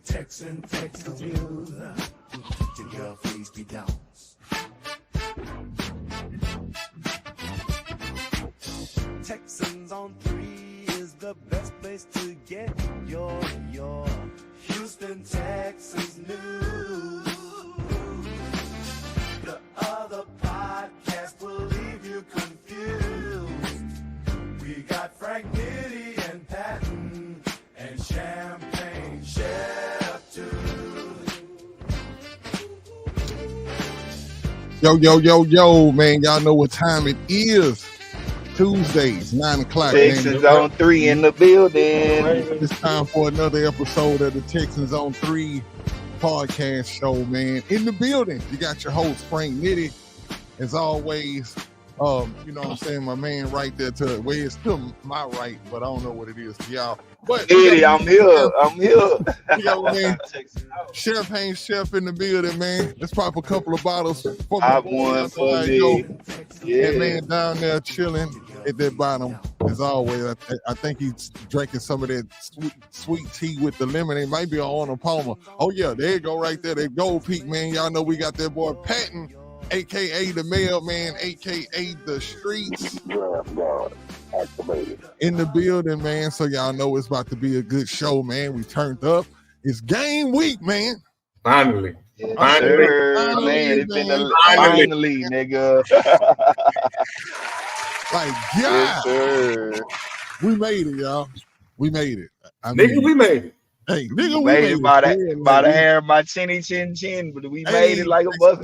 Texans news. Your girl, please be down. Texans on 3 is the best place to get your Houston Texans news. The other podcast will leave you confused. We got Frank, Nitty, and Patton, and Champagne Chef too. Yo, man, y'all know what time it is. Tuesdays, 9 o'clock. Texans on 3 in the building. It's time for another episode of the Texans on 3 podcast show, man. In the building, you got your host, Frank Nitty. As always, you know what I'm saying, my man right there to where it's to my right, but I don't know what it is to y'all. But Eddie, I'm here. You know, man, Champagne Chef in the building, man. Let's pop a couple of bottles. For I won for me. Yeah. That man down there chilling at that bottom, as always. I think he's drinking some of that sweet tea with the lemon. It might be on Arnold Palmer. Oh, yeah, there you go right there. That Gold Peak, man. Y'all know we got that boy Patton, a.k.a. the mailman, a.k.a. the streets. In the building, man. So y'all know it's about to be a good show, man. We turned up. It's game week, man. Finally. Yes, finally, man. It's been finally, nigga. Like, God. Yes, sir. We made it, y'all. We made it. We made it. Hey, nigga, we made it by the hair of my chinny chin, but we made it like a bus.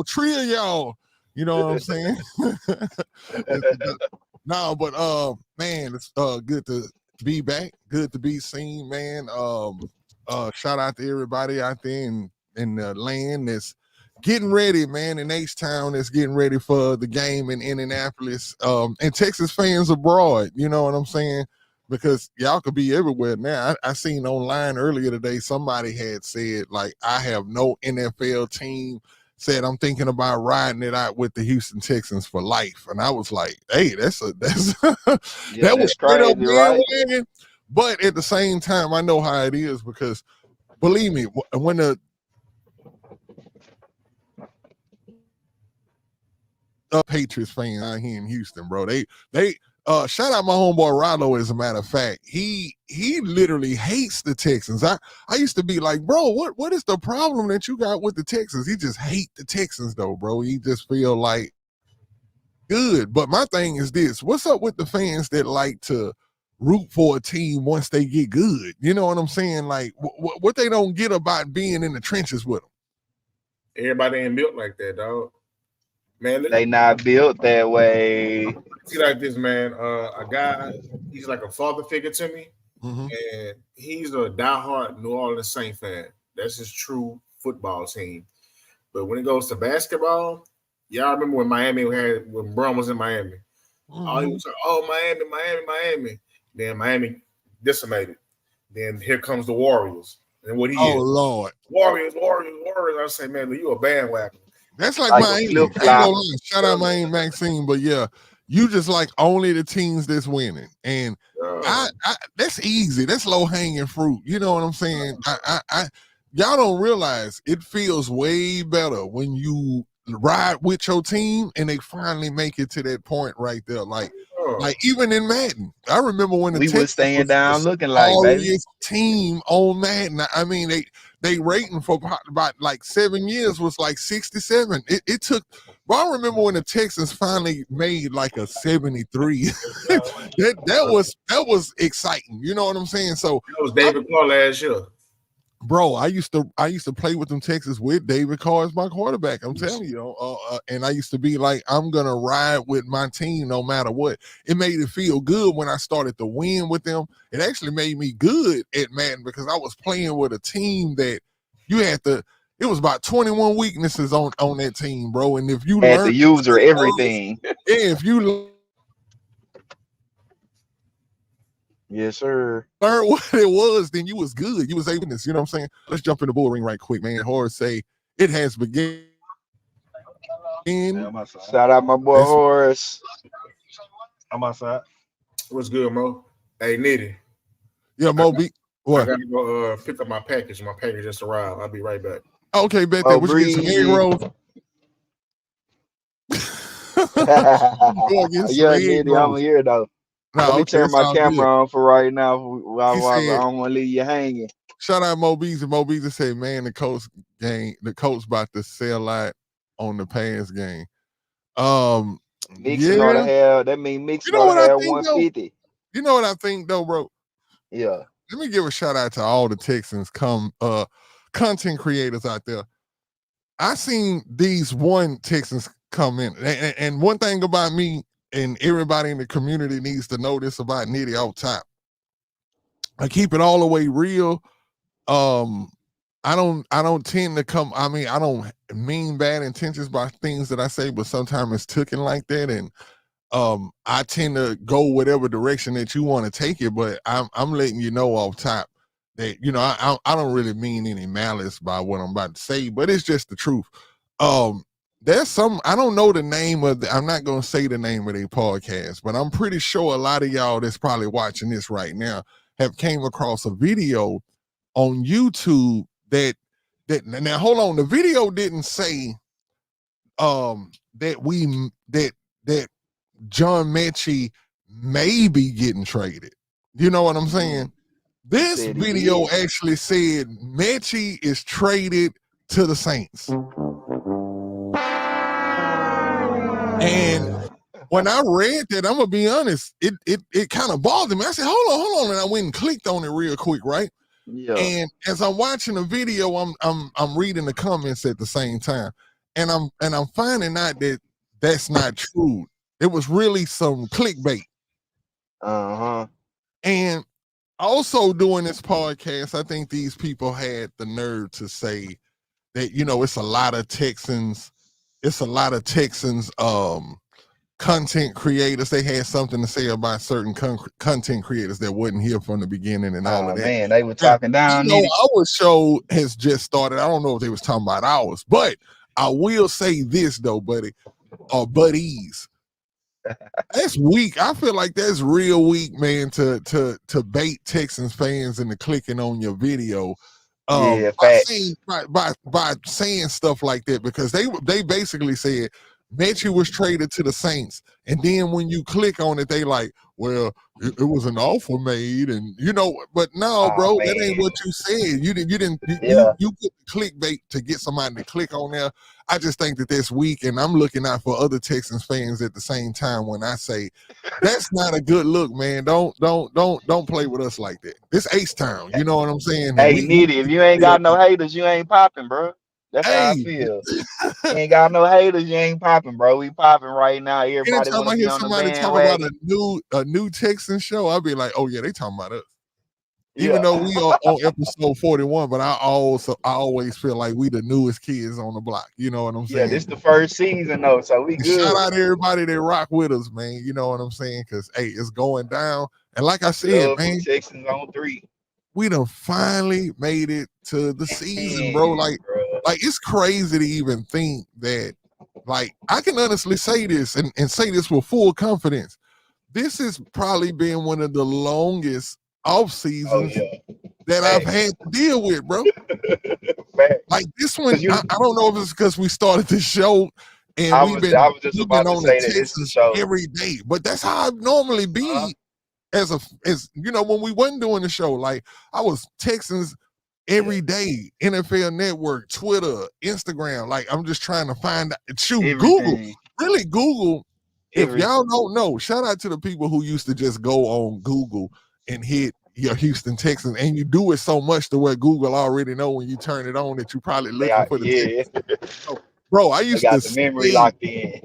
Three of y'all. You know what I'm saying? No, but man, it's good to be back. Good to be seen, man. Shout out to everybody out there in the land that's getting ready, man, in H-Town that's getting ready for the game in Indianapolis. And Texas fans abroad, you know what I'm saying? Because y'all could be everywhere now. I seen online earlier today, somebody had said, like, I have no NFL team. Said, I'm thinking about riding it out with the Houston Texans for life. And I was like, hey, that's that was crazy, right? But at the same time, I know how it is because, believe me, when the Patriots fan out here in Houston, bro, they shout out my homeboy Rollo, as a matter of fact. He literally hates the Texans. I used to be like, bro, what is the problem that you got with the Texans? He just hate the Texans though, bro. He just feel like good. But my thing is this: what's up with the fans that like to root for a team once they get good? You know what I'm saying? Like what they don't get about being in the trenches with them. Everybody ain't built like that, dog. Man, they not built that way. See, like this, man. A guy, he's like a father figure to me, and he's a diehard New Orleans Saints fan. That's his true football team. But when it goes to basketball, y'all remember when Brown was in Miami? All he was like, oh, Miami. Then Miami decimated. Then here comes the Warriors. And what he is? Oh, Lord. Warriors. I say, man, you a bandwagon. That's like Miami. Shout out Miami Maxine, but yeah, you just like only the teams that's winning, and I that's easy. That's low hanging fruit. You know what I'm saying? Y'all don't realize it feels way better when you ride with your team and they finally make it to that point right there. Like even in Madden, I remember when the we was staying down looking like baby team on Madden. I mean they rating for about like 7 years was like 67. It took, but I remember when the Texans finally made like a 73. that was exciting. You know what I'm saying? So that was David Carr last year. Bro, I used to play with them Texans with David Carr as my quarterback. I'm telling you, and I used to be like, I'm gonna ride with my team no matter what. It made it feel good when I started to win with them. It actually made me good at Madden because I was playing with a team that you had to. It was about 21 weaknesses on that team, bro. And if you had to use or everything, if you. Yes, sir. Learn what it was, then you was good. You was able to, you know what I'm saying? Let's jump in the bull ring right quick, man. Horace say it has begun. Shout out my boy Horace. I'm outside. What's good, Mo? Hey, Nitty. Yeah, Moby. What? I gotta go pick up my package. My package just arrived. I'll be right back. Okay, bet that. What you get, some egg rolls? Yeah, Nitty, I'm here though. Let me turn my camera on for right now. I don't want to leave you hanging. Shout out Mobies. And Mobies say, man, the Colts about to sell out on the pass game. Mixon ought to have, that mean Mixon ought to have 150. You know what I think though, bro? Yeah. Let me give a shout out to all the Texans content creators out there. I seen these Texans come in. And one thing about me, and everybody in the community needs to know this about Nitty off top. I keep it all the way real. I don't tend to come. I mean, I don't mean bad intentions by things that I say, but sometimes it's taken like that, and I tend to go whatever direction that you want to take it. But I'm letting you know off top that I don't really mean any malice by what I'm about to say, but it's just the truth. There's some, I don't know the name of I'm not gonna say the name of their podcast, but I'm pretty sure a lot of y'all that's probably watching this right now have came across a video on YouTube that now hold on, the video didn't say that John Mechie may be getting traded. You know what I'm saying? This video actually said Mechie is traded to the Saints. And when I read that, I'm gonna be honest, it kind of bothered me. I said, hold on, and I went and clicked on it real quick, right? Yeah. And as I'm watching the video, I'm reading the comments at the same time, and I'm finding out that that's not true. It was really some clickbait. And also doing this podcast, I think these people had the nerve to say that it's a lot of Texans. It's a lot of Texans content creators. They had something to say about certain content creators that wasn't here from the beginning and all of that. Man, they were talking down. Our show has just started. I don't know if they was talking about ours, but I will say this though, buddy, or buddies. That's weak. I feel like that's real weak, man, to bait Texans fans into clicking on your video. By saying stuff like that, because they basically said Mechie was traded to the Saints, and then when you click on it, they like, well, it was an offer made, and but no, bro, that ain't what you said. You put clickbait to get somebody to click on there. I just think that that's weak, and I'm looking out for other Texans fans at the same time when I say that's not a good look, man. Don't play with us like that. It's Ace Town, you know what I'm saying? Hey, Nitty, if you ain't got no haters, you ain't popping, bro. That's how I feel. You ain't got no haters, you ain't popping, bro. We popping right now. Everybody want to be on the bandwagon. Talk about a new Texan show, I'll be like, oh yeah, they talking about us. Even though we are on episode 41, but I always feel like we the newest kids on the block. You know what I'm saying? Yeah, this the first season though, so we good. Shout out to everybody that rock with us, man. You know what I'm saying? Because hey, it's going down. And like I said, man, Texans on 3. We done finally made it to the season, bro. Like it's crazy to even think that. Like, I can honestly say this and say this with full confidence. This has probably been one of the longest off seasons that I've had to deal with, bro. Like this one, I don't know if it's because we started the show and we've been on the Texans every day, but that's how I normally be as when we wasn't doing the show. Like I was Texans every day, NFL Network, Twitter, Instagram. Like I'm just trying to find Google. Really, Google. If y'all don't know, shout out to the people who used to just go on Google and hit your Houston Texans, and you do it so much to where Google already know when you turn it on that you probably looking for the Texans. So, bro, I used to the memory locked in.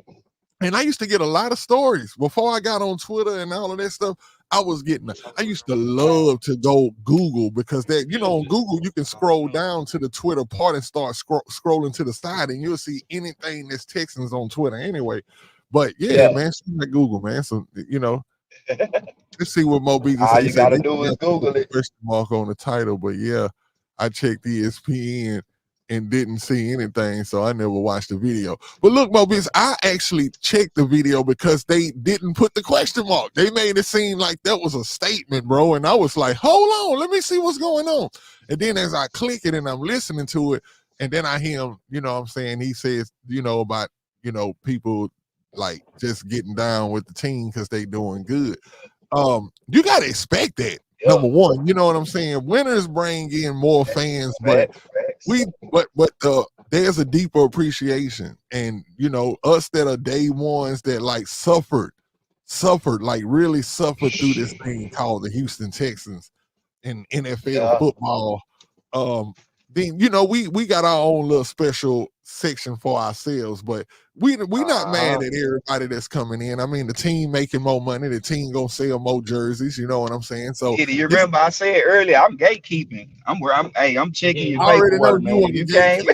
And I used to get a lot of stories before I got on Twitter and all of that stuff. I used to love to go Google because that, on Google, you can scroll down to the Twitter part and start scrolling to the side and you'll see anything that's Texans on Twitter anyway. But man, see that Google, man. So, let's see what Mo B can say. All you got to do is Google it. Question mark on the title, but yeah, I checked ESPN and didn't see anything, so I never watched the video. But look, Mobius, I actually checked the video because they didn't put the question mark. They made it seem like that was a statement, bro. And I was like, hold on, let me see what's going on. And then as I click it and I'm listening to it, and then I hear him, you know what I'm saying, he says, about, people like just getting down with the team because they doing good. You got to expect that. Number one, you know what I'm saying? Winners bring in more fans, but there's a deeper appreciation. And, us that are day ones that like suffered, like really suffered through this thing called the Houston Texans in NFL football. Then, we got our own little special section for ourselves, but we not mad at everybody that's coming in. I mean, the team making more money, the team gonna sell more jerseys. You know what I'm saying? So you remember I said earlier, I'm gatekeeping. I'm checking your I already know paperwork, you man. want You to came.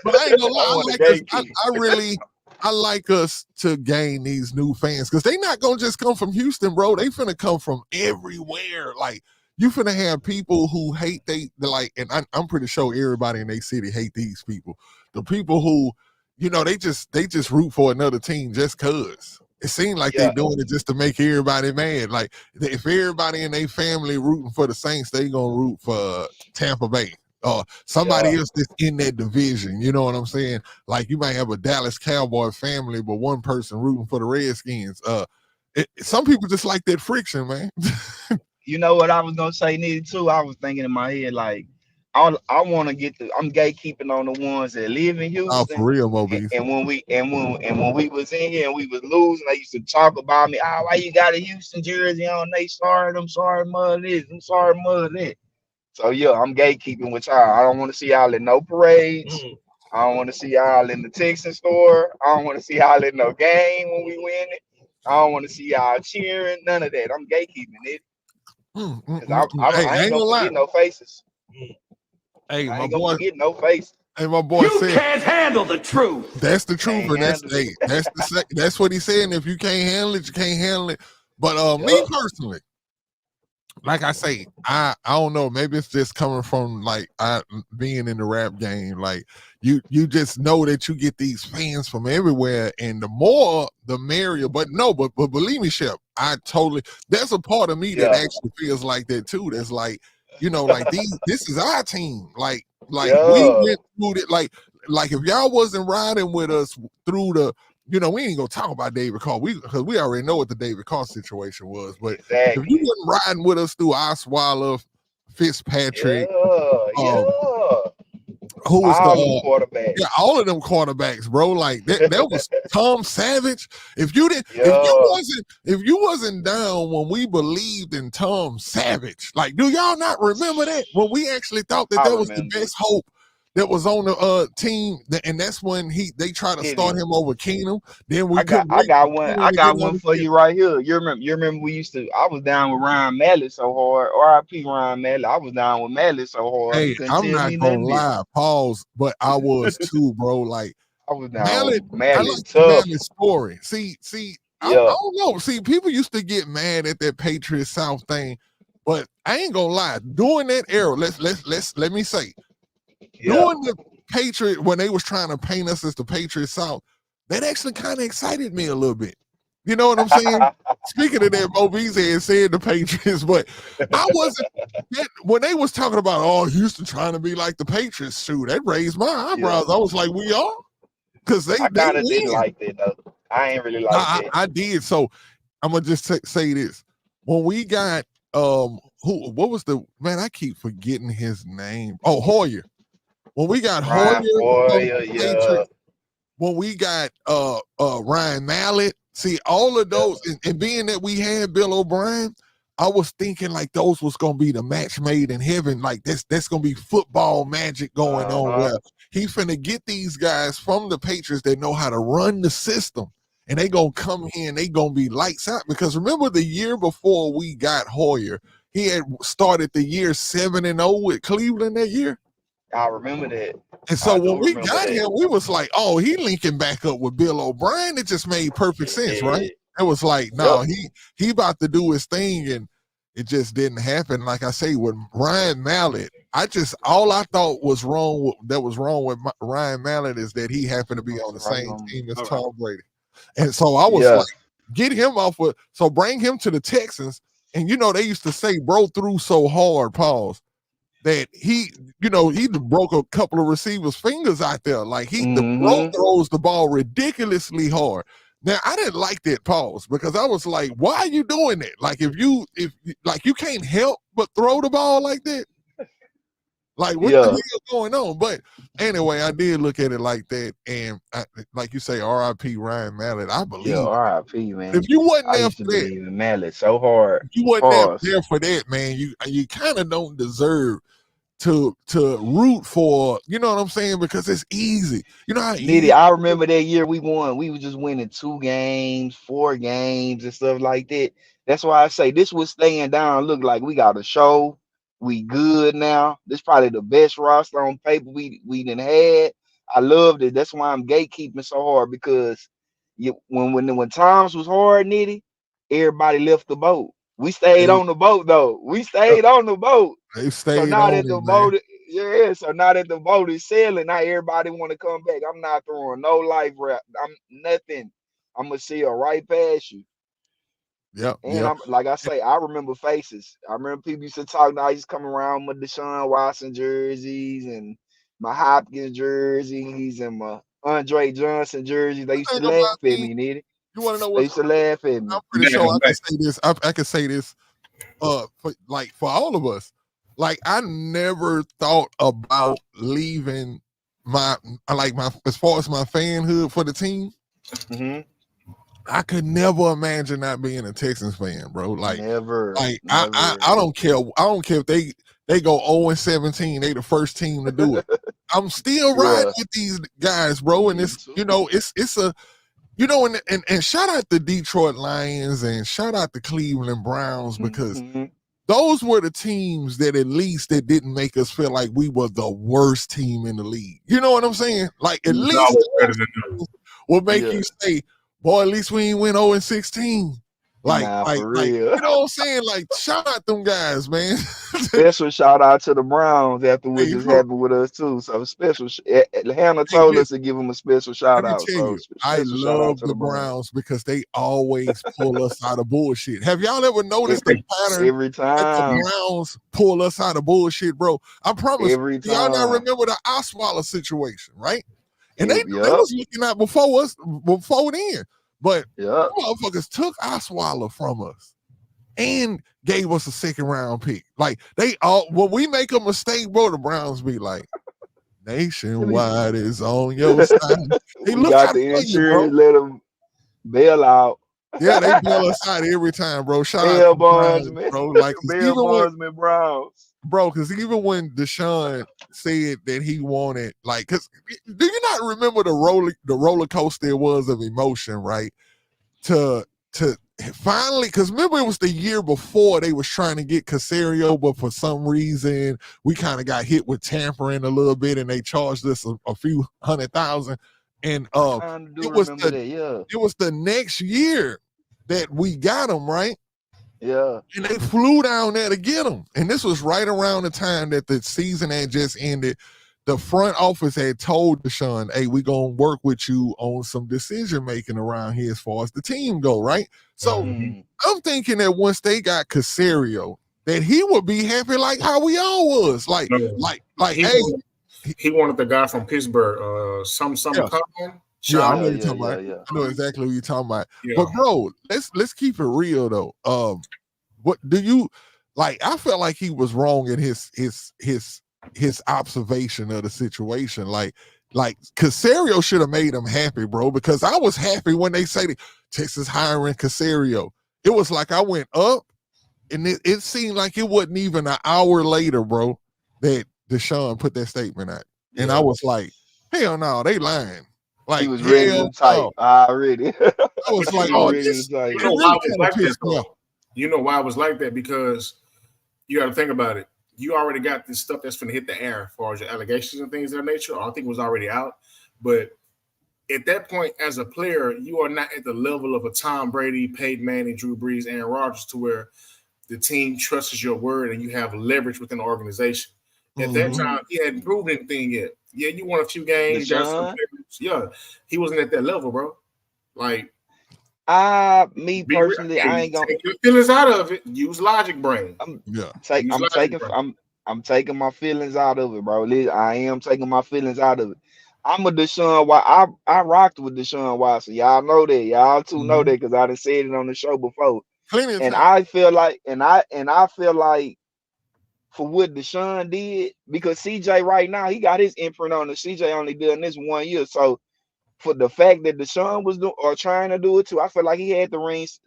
But I ain't gonna lie, I like us to gain these new fans because they not gonna just come from Houston, bro. They finna come from everywhere. Like, you finna have people who hate and I'm pretty sure everybody in their city hate these people. The people who, they just root for another team just cause. It seems like they doing it just to make everybody mad. Like, if everybody in their family rooting for the Saints, they gonna root for Tampa Bay or somebody else that's in that division. You know what I'm saying? Like, you might have a Dallas Cowboy family, but one person rooting for the Redskins. Some people just like that friction, man. You know what I was gonna say, neither too. I was thinking in my head, like, I want to I'm gatekeeping on the ones that live in Houston. Oh, for real, Moby. And when we was in here and we was losing, they used to talk about me. Why you got a Houston jersey on? They sorry, I'm sorry, mother this, I'm sorry, mother that. So I'm gatekeeping with y'all. I don't want to see y'all in no parades. I don't want to see y'all in the Texan store. I don't want to see y'all in no game when we win it. I don't want to see y'all cheering. None of that. I'm gatekeeping it. I ain't gonna forget no faces. Hey, I ain't gonna forget no faces. Hey, my boy you can't handle the truth. That's the truth, and that's what he's saying. If you can't handle it, you can't handle it. But me personally, like I say, I don't know. Maybe it's just coming from like I being in the rap game. Like you just know that you get these fans from everywhere, and the more the merrier. But believe me, Shep, there's a part of me that actually feels like that too. That's like, like this is our team. Like we went through it. Like if y'all wasn't riding with us through the. We ain't gonna talk about David Carr because we already know what the David Carr situation was. But if you wasn't riding with us through Osweiler, Fitzpatrick, who was the quarterback? Yeah, all of them quarterbacks, bro. Like that was Tom Savage. If you wasn't down when we believed in Tom Savage, like, do y'all not remember that when we actually thought that was the best hope that was on the team, and that's when they tried to start him over Keenum. Then I got one for you right here. You remember I was down with Ryan Mallett so hard. R.I.P. Ryan Mallett. I was down with Mallett so hard. Hey, I'm not gonna lie, pause, but I was too, bro. Like, I was down Mallett, I like Mallett's story. See, I don't know. See, people used to get mad at that Patriot South thing, but I ain't gonna lie. During that era, let me say. During the Patriot, when they was trying to paint us as the Patriot South, that actually kind of excited me a little bit. You know what I'm saying? Speaking of that, Mo Beasley had said the Patriots, but I wasn't. When they was talking about, Houston trying to be like the Patriots, that raised my eyebrows. I was like, we are? Because I kind of didn't like that, though. I ain't really like that. I did. So I'm going to just say this. When we got, what was the, man, I keep forgetting his name. Oh, Hoyer. When we got Hoyer, when we got Ryan Mallett, see all of those, and being that we had Bill O'Brien, I was thinking like those was gonna be the match made in heaven. Like that's gonna be football magic going on. Where he finna get these guys from the Patriots that know how to run the system, and they gonna come here and they gonna be lights out. Because remember the year before we got Hoyer, he had started the year 7-0 with Cleveland that year. I remember that. And so when we got him, we was like, he linking back up with Bill O'Brien. It just made perfect sense, right? It was like, he about to do his thing. And it just didn't happen. Like I say, with Ryan Mallett, all I thought was wrong with Ryan Mallett is that he happened to be on the same team as Tom Brady. And so I was like, get him off of, so bring him to the Texans. And they used to say, bro threw so hard, pause, that he broke a couple of receivers' fingers out there. Like the bro throws the ball ridiculously hard. Now I didn't like that pause because I was like, why are you doing that? Like if you can't help but throw the ball like that. Like what the hell is going on? But anyway, I did look at it like that, and like you say, R.I.P. Ryan Mallett. I believe. Yeah, R.I.P. man. If you wasn't I there used for to that, believe in Mallett so hard. if you wasn't there for that, man, you kind of don't deserve to root for. You know what I'm saying? Because it's easy. You know how easy. I remember that year we won. We were just winning 2 games, 4 games, and stuff like that. That's why I say this was staying down. Look like we got a show. We good now. This probably the best roster on paper we done had. I loved it. That's why I'm gatekeeping so hard because when times was hard, Nitty, everybody left the boat. We stayed on the boat though. We stayed on the boat. They So stayed now on that the it, boat, man. so now that the boat is sailing, now everybody want to come back. I'm not throwing no life wrap. I'm nothing. I'm gonna sail right past you. Yep. And I'm like I say, I remember faces. I remember people used to talk. Now I used to come around with Deshaun Watson jerseys and my Hopkins jerseys and my Andre Johnson jerseys. They used to laugh at me, Nitty. You want to know They what's used to laugh at me. I'm pretty sure I can say this. I can say this. For all of us, like I never thought about leaving my as far as my fanhood for the team. Mm-hmm. I could never imagine not being a Texans fan, bro. Like never. I don't care. I don't care if they go 0-17. They the first team to do it. I'm still riding with these guys, bro. And it's it's a and shout out the Detroit Lions and shout out the Cleveland Browns because those were the teams that at least that didn't make us feel like we were the worst team in the league. You know what I'm saying? Like at least will make you say, boy, at least we ain't win 0-16. For real. You know what I'm saying? Like, shout out them guys, man. Special shout out to the Browns after what just happened with us too. So special. Hannah told us to give them a special shout out. So I love the Browns because they always pull us out of bullshit. Have y'all ever noticed the pattern every time that the Browns pull us out of bullshit, bro? I promise. Every time. Y'all not remember the Osweiler situation, right? And they was looking out before then. But motherfuckers took Osweiler from us and gave us a 2nd round pick. Like when we make a mistake, bro, the Browns be like, Nationwide is on your side. They we got the insurance, let them bail out. Yeah, they bail us out every time, bro. Shout out to Browns, bro. Like Browns. Bro, because even when Deshaun said that he wanted, like, because do you not remember the roller coaster it was of emotion, right? To finally, because remember it was the year before they was trying to get Caserio, but for some reason we kind of got hit with tampering a little bit, and they charged us a few $100,000. And it was the next year that we got him, right? Yeah. And they flew down there to get him. And this was right around the time that the season had just ended. The front office had told Deshaun, hey, we're going to work with you on some decision making around here as far as the team go, right? So I'm thinking that once they got Caserio, that he would be happy like how we all was. Like he wanted the guy from Pittsburgh, some Collin. Yeah, I know you're talking about. I know exactly what you're talking about. Yeah. But bro, let's keep it real though. What do you like? I felt like he was wrong in his observation of the situation. Like Caserio should have made him happy, bro, because I was happy when they say Texas hiring Caserio. It was like I went up, and it seemed like it wasn't even an hour later, bro, that Deshaun put that statement out. Yeah. And I was like, hell no, they lying. Like, he was ready to type already. I was like, oh, this, you know why I was like that, though? You know why I was like that? Because you got to think about it. You already got this stuff that's going to hit the air as far as your allegations and things of that nature. I think it was already out. But at that point, as a player, you are not at the level of a Tom Brady, Peyton Manning, Drew Brees, Aaron Rodgers, to where the team trusts your word and you have leverage within the organization. At that time, he hadn't proven anything yet. Yeah, you won a few games. Yeah, he wasn't at that level, bro. Like, me personally, I ain't gonna take your feelings out of it. Use logic brain. I'm taking my feelings out of it, bro. I am taking my feelings out of it. I'm a Deshaun Watson. I rocked with Deshaun Watson. Y'all know that. Y'all too know that because I done said it on the show before. And I feel like, for what Deshaun did, because CJ right now, he got his imprint on it. CJ only doing this 1 year. So for the fact that Deshaun was doing or trying to do it too, I feel like he had the reins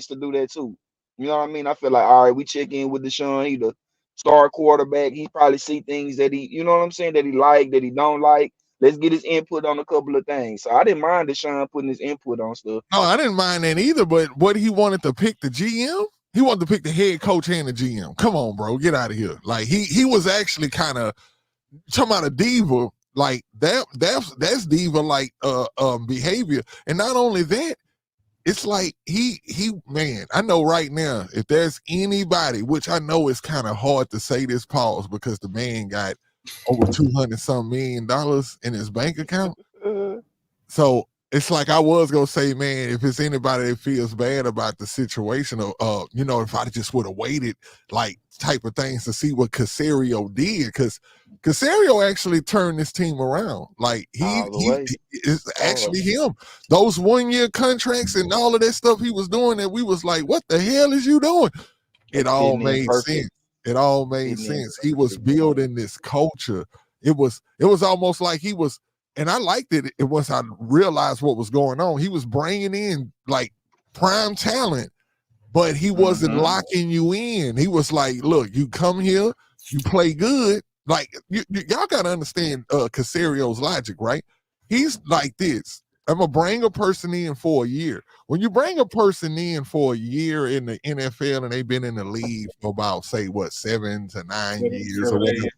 to do that too. You know what I mean? I feel like, all right, we check in with Deshaun. He the star quarterback. He probably see things that he, you know what I'm saying, that he like, that he don't like. Let's get his input on a couple of things. So I didn't mind Deshaun putting his input on stuff. No, I didn't mind that either. But what he wanted to pick the GM? He wanted to pick the head coach and the GM. Come on, bro, get out of here. Like he was actually kind of talking about a diva. Like that's diva like behavior. And not only that, it's like he man, I know right now, if there's anybody, which I know it's kind of hard to say this pause because the man got over $200 million in his bank account. So it's like I was gonna say, man, if it's anybody that feels bad about the situation of if I just would have waited, like type of things to see what Caserio did, because Caserio actually turned this team around. Like he is actually him. Those 1 year contracts and all of that stuff he was doing that we was like, what the hell is you doing? It all made sense. It all made sense. He was building this culture. It was almost like he was. And I liked it once I realized what was going on. He was bringing in like prime talent, but he wasn't locking you in. He was like, look, you come here, you play good. Like, y'all got to understand Casario's logic, right? He's like this. I'm going to bring a person in for a year. When you bring a person in for a year in the NFL and they've been in the league for about, say, 7 to 9 years or whatever,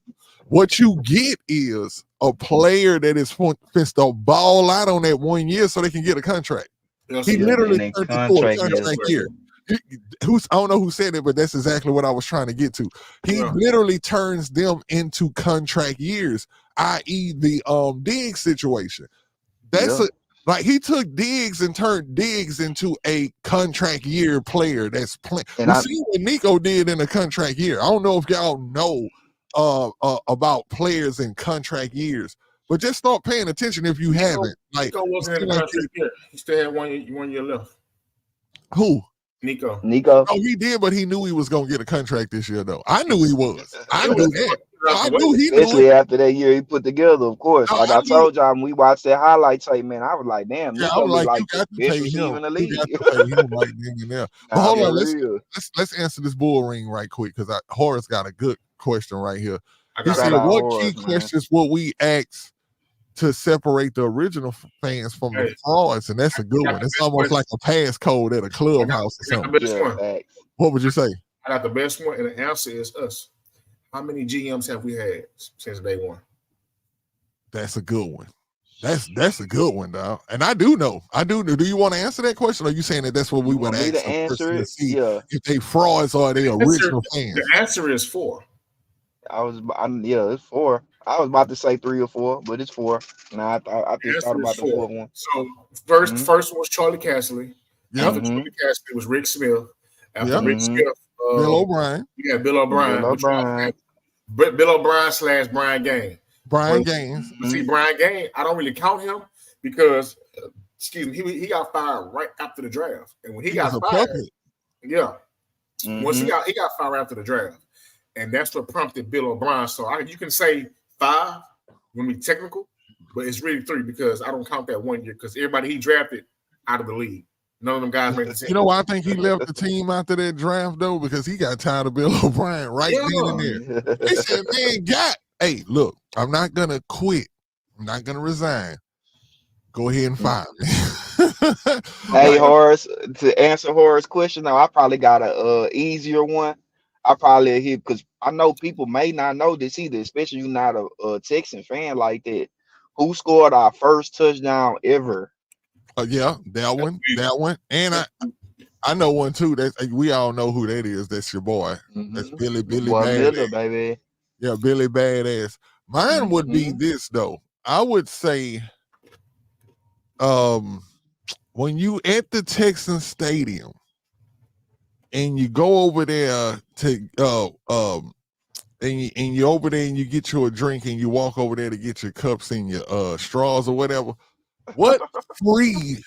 what you get is a player that is supposed to ball out on that 1 year so they can get a contract. He literally turned it to a contract year. I don't know who said it, but that's exactly what I was trying to get to. He literally turns them into contract years, i.e. the Diggs situation. Like he took Diggs and turned Diggs into a contract year player that's playing. We see what Nico did in a contract year. I don't know if y'all know about players in contract years, but just start paying attention if you haven't. Like Nico wasn't in the contract year. He still had 1 year left. Who? Nico. Oh, he did, but he knew he was gonna get a contract this year, though. I knew he was. I knew that. I knew he knew. Especially after that year he put together, of course. Like I told y'all when we watched that highlight tape, man, I was like, damn, Nico was like the best receiver in the league. You got to pay him right then and there. But hold on, let's answer this bull ring right quick because Horace got a good question right here. He said, what key questions will we ask to separate the original fans from the frauds? And that's a good one. It's almost like a passcode at a clubhouse or something. What would you say? I got the best one, and the answer is us. How many GMs have we had since day one? That's a good one. That's a good one, dog. And I do know. Do you want to answer that question? Or are you saying that that's what we would ask the person to see if they frauds or they original fans? The answer is 4. It's 4. I was about to say 3 or 4, but it's 4. Nah, I just thought about the 4th one. So first one was Charlie Casserly. After Charlie Casserly was Rick Smith. After Rick Smith, Bill O'Brien. Yeah, Bill O'Brien. Bill O'Brien / Brian Gaines. Brian Gaines. See, Brian Gaines, I don't really count him because, he got fired right after the draft. And when he got fired, once he got fired after the draft. And that's what prompted Bill O'Brien. So you can say 5 when we technical, but it's really 3 because I don't count that 1 year because everybody he drafted out of the league. None of them guys made the team. You know why I think he left the team after that draft, though? Because he got tired of Bill O'Brien then and there. He said, man, hey, look, I'm not going to quit. I'm not going to resign. Go ahead and fire me. Hey, Horace, to answer Horace's question, now I probably got a easier one. I probably hit because I know people may not know this either, especially you not a Texan fan like that. Who scored our first touchdown ever? That one. And I know one too. That we all know who that is. That's your boy. That's Billy Boy Badass. Miller, baby. Yeah, Billy Badass. Mine would be this though. I would say, when you at the Texans stadium and you go over there to and you over there and you get you a drink and you walk over there to get your cups and your straws or whatever. What free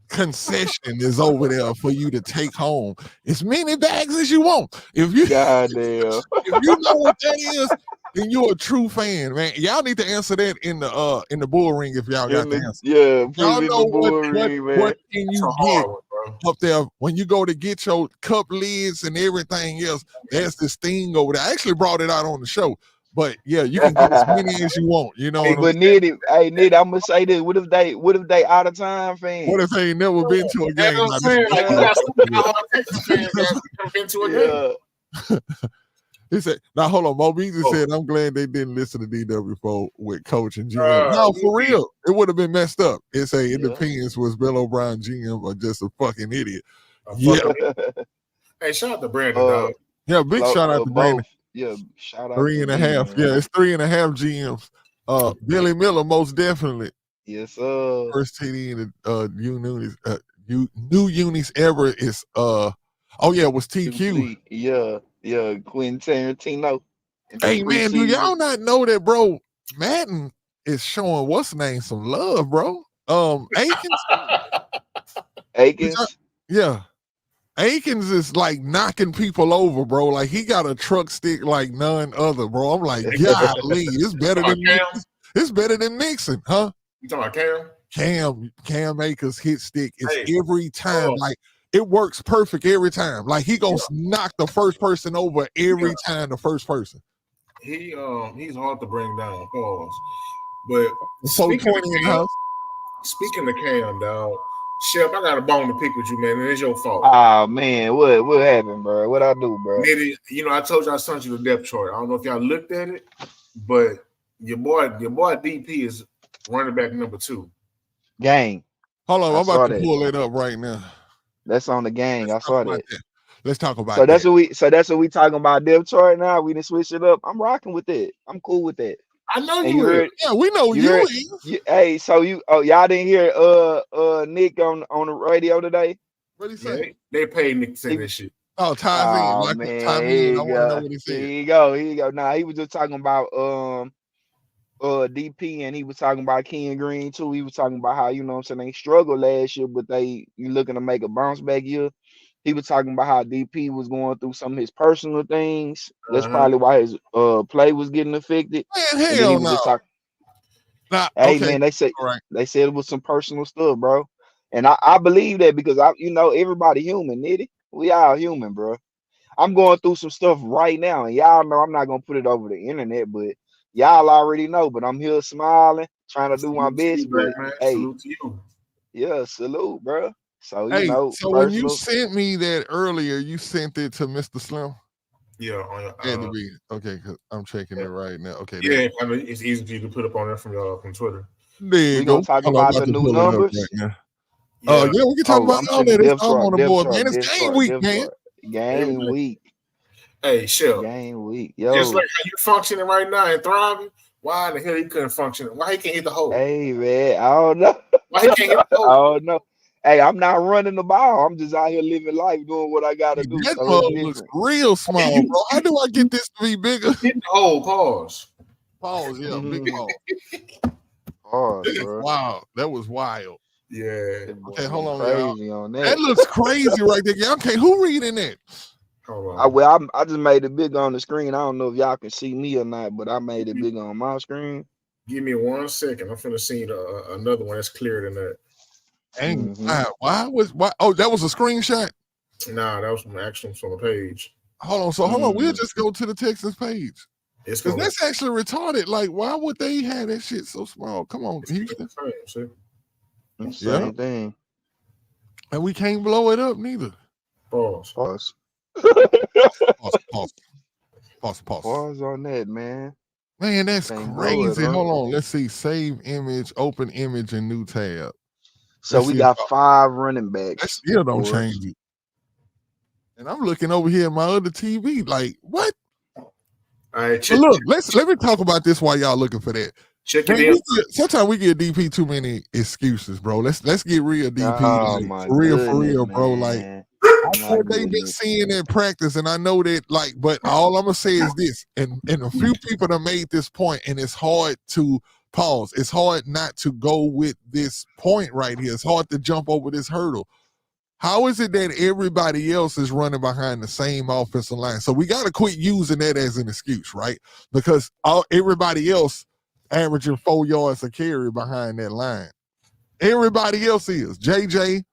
concession is over there for you to take home as many bags as you want? If you Goddamn. if you know what that is, then you're a true fan, man. Y'all need to answer that in the bull ring if y'all got the answer. Yeah, put Y'all it in know the bull ring, man. what can you That's a get hard one, bro. up there when you go to get your cup lids and everything else? There's this thing over there. I actually brought it out on the show, but yeah, you can get as many as you want. You know Hey, what I'm but saying? Nitty, I'm gonna say this. What if they out of time fans? What if they ain't never been to a That's game? what I'm saying. Like, you got some diehard Texas fans that have been to a game. Yeah. He said, now hold on, Mo Beasley Oh. said, I'm glad they didn't listen to DW4 with coach and GM. No, you for did. real. It would have been messed up. It say it Yeah. depends, was Bill O'Brien GM or just a fucking idiot. A Yeah. fucking- Hey, shout out to Brandon, dog. Yeah, big shout out to Brandon. both. Yeah, shout out 3.5. to Yeah, it's 3.5 GMs. Billy Miller, most definitely. Yes, sir. First TD in the new unis ever is it was TQ. Yeah, Quentin Tarantino. in the Hey man, do preseason. y'all not know that, bro? Madden is showing what's name some love, bro. Akins. Akins? Yeah. Akins is like knocking people over, bro. Like he got a truck stick like none other, bro. I'm like, golly, it's better than Nixon. It's better than Nixon, huh? You talking about Cam? Cam Akers hit stick is every time like it works perfect every time. Like he gonna knock the first person over every time. The first person. He's hard to bring down. Pause. But so speaking of 20 in the Cam, house. speaking of Cam, dog, Shep, I got a bone to pick with you, man, and it's your fault. Oh man, what happened, bro? What I do, bro? Nitty, I told you I sent you the depth chart. I don't know if y'all looked at it, but your boy DP is running back number 2. Gang. Hold on, I I'm saw about to that. pull it up right now. That's on the gang. I saw that. Let's talk about So that's that. what we talking about depth chart now. We didn't switch it up. I'm rocking with it. I'm cool with that. I know And you heard. Yeah, we know you heard- is. Hey, so y'all didn't hear Nick on the radio today? What he Yeah, say? they paid Nick to say this shit. Oh, ties in. Oh Like man, time here in. you I want to know what he said. Here you go. Nah, he was just talking about DP, and he was talking about Ken Green too. He was talking about how, they struggled last year, but you looking to make a bounce back year. He was talking about how DP was going through some of his personal things. That's probably why his play was getting affected. Man, And then he hell was no. just talking. Hey man, they said it was some personal stuff, bro. And I believe that because everybody human, nitty. We all human, bro. I'm going through some stuff right now, and y'all know I'm not gonna put it over the internet, but y'all already know. But I'm here smiling, trying to do my best. But hey, salute to you. Yeah, salute, bro. So so when you sent me that earlier, you sent it to Mr. Slim. Yeah, had to be okay because I'm checking it right now. Okay, yeah, I mean, it's easy for you to put up on there from Twitter. There you go. Gonna talk about the new numbers. Right now. Yeah, we can talk about all that. It's all on the board, man. It's game week, man. Game week. Hey, Shell. Game week. Yo. Just like how you functioning right now and thriving, why in the hell he couldn't function? Why he can't hit the hole? Hey, man, I don't know. Why he can't hit the hole? I don't know. Hey, I'm not running the ball. I'm just out here living life, doing what I gotta do. That so looks real small, bro. How do I get this to be bigger? Hit the hole. Pause. Pause. Yeah, big pause. Pause, bro. Wow, that was wild. Yeah. Okay, hold on, crazy y'all. on that. That looks crazy right there. Y'all okay? Who reading that? Hold on. I just made it big on the screen. I don't know if y'all can see me or not, but I made it big on my screen. Give me 1 second. I'm finna see another one that's clearer than that. Dang, why? Oh, that was a screenshot. Nah, that was from the page. Hold on. So hold on. We'll just go to the Texans page. Because that's actually retarded. Like, why would they have that shit so small? Come on, Houston. Same thing. And we can't blow it up neither. Pause. Pause on that, man. Man, that's crazy. Hold on. Let's see. Save image, open image, and new tab. So we got 5 running backs. That still don't change it. And I'm looking over here at my other TV, like, what? All right, So look, let me talk about this while y'all looking for that. check Man, it in. sometimes we give DP too many excuses, bro. Let's get real, DP. Oh Like, my for goodness, real, bro. Like, man. I My know they've been goodness. seeing in practice, and I know that, like, but all I'm gonna say is this, and a few people have made this point, and it's hard to pause. It's hard not to go with this point right here. It's hard to jump over this hurdle. How is it that everybody else is running behind the same offensive line? So we got to quit using that as an excuse, right? Because everybody else averaging 4 yards a carry behind that line. Everybody else is JJ,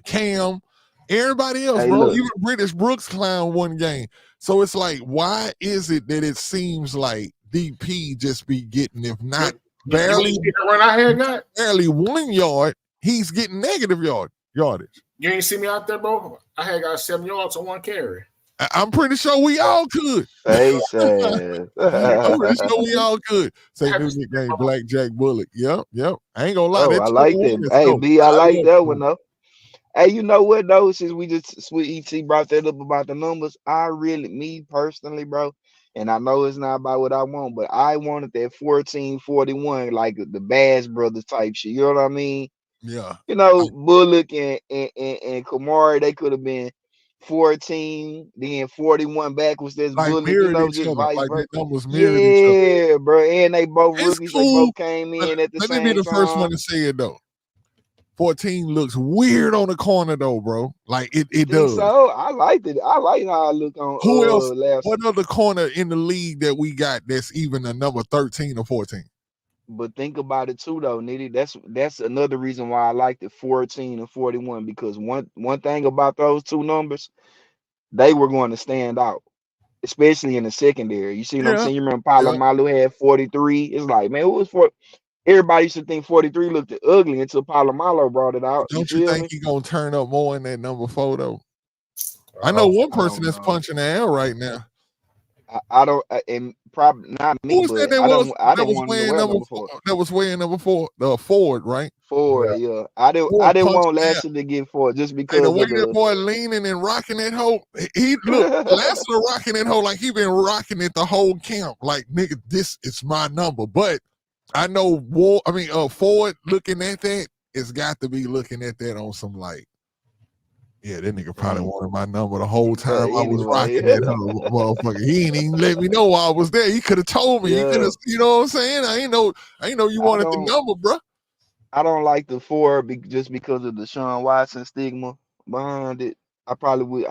Cam, everybody else, Hey, bro. look. Even British Brooks clown one game. So it's like, why is it that it seems like DP just be getting, if not barely, Run I had got. barely 1 yard, he's getting negative yardage. You ain't see me out there, bro. I had got 7 yards on 1 carry. I'm pretty sure we all could. Face ass. I'm pretty sure we all could. Say new nickname, Blackjack Bullet. Yep. I ain't gonna lie. Oh, That I like that. 21 is Hey, dope. B, I like love that it. one though. Hey, you know what though? Since we just Sweet ET brought that up about the numbers, me personally, bro, and I know it's not about what I want, but I wanted that 1441, like the Bass Brothers type shit. You know what I mean? Yeah. You know, Bullock and Kamari, they could have been 14, then 41 backwards. That's Like Bullock, you mirrored know, each just other. vice Like versa. the numbers mirrored each other. Yeah, bro. And they both It's rookies. They cool. both came But in at the let me be same the first time. one to say it though. 14 looks weird on the corner though, bro. Like it Think does. so? I liked it. I like how I look on Who else? last. What other corner in the league that we got that's even a number 13 or 14? But think about it too, though, Nitty. That's another reason why I liked it 14 and 41, because one thing about those two numbers, they were going to stand out, especially in the secondary. You see what I'm Yeah. saying? You remember Yeah. Palomalu had 43. It's like, man, who was for? Everybody used to think 43 looked ugly until Palomalo brought it out. Don't you feel think me? he gonna turn up more in that number 4 though? I know one I person don't that's know. punching the air right now. I don't, and probably not Who me, was that but I that didn't was want him to wearing wear number number 4. 4? That was wearing number 4, the Ford, right? Forward, yeah. I didn't Ford punching want the air. Lashley to get forward just Hey, the because way of that the boy leaning and rocking that hoe, he look, Lashley rocking that hoe like he been rocking it the whole camp. Like, nigga, this is my number. But I know Ford looking at that, it's got to be looking at that on some like, yeah, that nigga probably wanted my number the whole time I was rocking anyway. that hoe, motherfucker. He ain't even let me know while I was there. He could have told me. He could Yeah. have, you know what I'm saying? I ain't know you wanted the number, bro. I don't like the 4 just because of the Sean Watson stigma behind it. I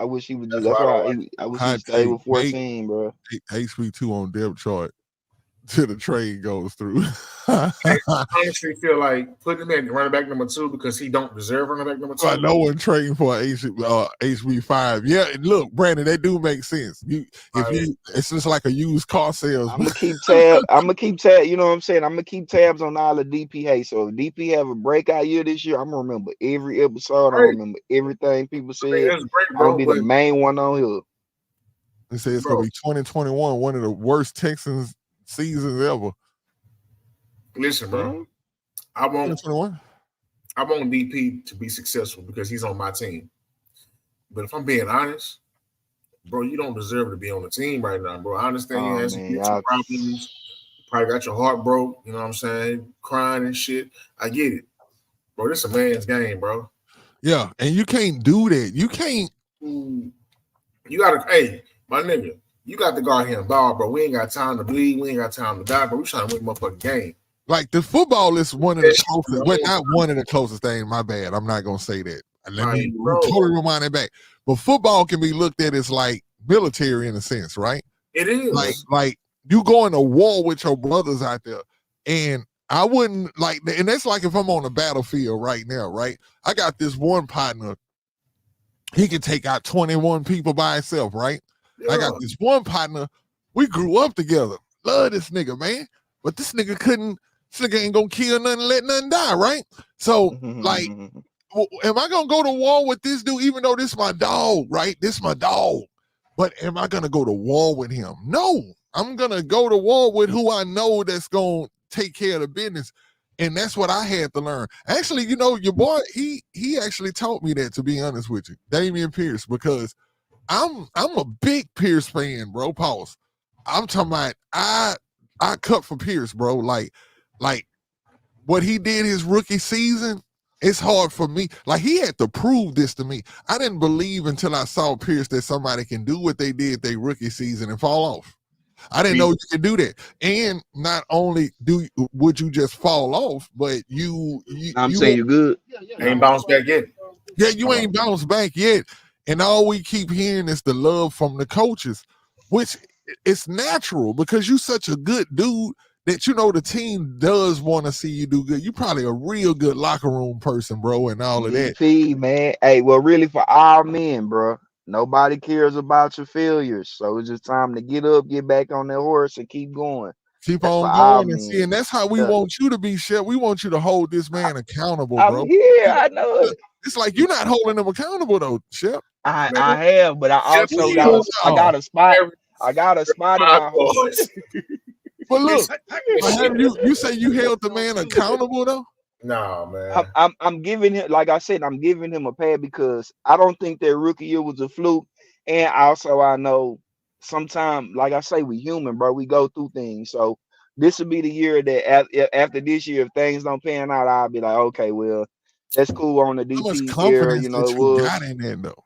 wish he would just. That's why I wish he Hot stayed take. with 14, bro. HB2 on depth chart till the trade goes through. I honestly feel like putting him in running back number 2 because he don't deserve running back number 2. No one trading for HB5. Yeah, look, Brandon, that do make sense. It's just like a used car salesman. I'm gonna keep tab. You know what I'm saying? I'm gonna keep tabs on all the DPA. So if DP have a breakout year this year, I'm gonna remember every episode. I remember everything people said. That's great, I'm bro. gonna be the main one on here. They say it's gonna be 2021, one of the worst Texans seasons ever. Listen, bro. I want DP to be successful because he's on my team. But if I'm being honest, bro, you don't deserve to be on the team right now, bro. I understand you had some mental problems. Probably got your heart broke, you know what I'm saying? Crying and shit. I get it. Bro, this is a man's game, bro. Yeah, and you can't do that. You can't. You gotta, hey, my nigga, you got to guard him ball, bro. We ain't got time to bleed. We ain't got time to die, bro. We trying to win motherfucking game. Like the football is one of the closest. Well, not one of the closest things. My bad. I'm not gonna say that. Let me totally remind it back. But football can be looked at as like military in a sense, right? It is. Like you going to war with your brothers out there, and I wouldn't like. And that's like if I'm on the battlefield right now, right? I got this one partner. He can take out 21 people by himself, right? Yeah. I got this one partner. We grew up together. Love this nigga, man. But this nigga couldn't. This nigga ain't gonna kill nothing, let nothing die, right? So, like, am I gonna go to war with this dude, even though this my dog, right? This my dog. But am I gonna go to war with him? No. I'm gonna go to war with who I know that's gonna take care of the business. And that's what I had to learn. Actually, you know, your boy, he actually taught me that, to be honest with you, Damian Pierce, because I'm a big Pierce fan, bro. Pause. I'm talking about I cut for Pierce, bro. Like what he did his rookie season, it's hard for me. Like, he had to prove this to me. I didn't believe until I saw Pierce that somebody can do what they did their rookie season and fall off. I didn't know you could do that. And not only would you just fall off, but I'm saying you good. Ain't bounced back yet. Yeah, you ain't bounced back yet. And all we keep hearing is the love from the coaches, which it's natural because you such a good dude that, you know, the team does want to see you do good. You probably a real good locker room person, bro, and all of that. DP, man. Hey, well, really for all men, bro. Nobody cares about your failures. So it's just time to get up, get back on that horse, and keep going. Keep That's on for all going and men. see. And that's how we want you to be, Shep. We want you to hold this man accountable, I'm bro. here. I know it. It's like you're not holding him accountable, though, Shep. I have, but I also got a spot. I got a spot in my horse. But look, you say you held the man accountable, though? No, man. I'm giving him, like I said, I'm giving him a pad because I don't think that rookie year was a fluke. And also I know sometimes, like I say, we human, bro. We go through things. So this will be the year that after this year, if things don't pan out, I'll be like, okay, well, that's cool on the DP era. You know, it was. Got in there, though.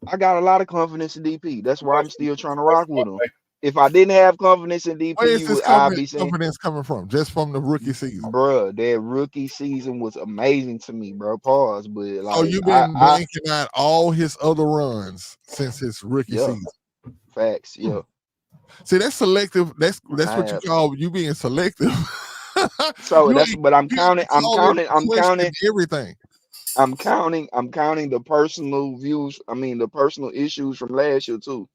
I got a lot of confidence in DP. That's why I'm still trying to rock with him. If I didn't have confidence in DP, where is this I'd be saying confidence coming from? Just from the rookie season, bro. That rookie season was amazing to me, bro. Pause, but like, so you've been blanking out all his other runs since his rookie season. Facts, yeah. See, that's selective. That's what you call you being selective. So that's, but I'm counting everything. I'm counting the personal views. I mean, the personal issues from last year too.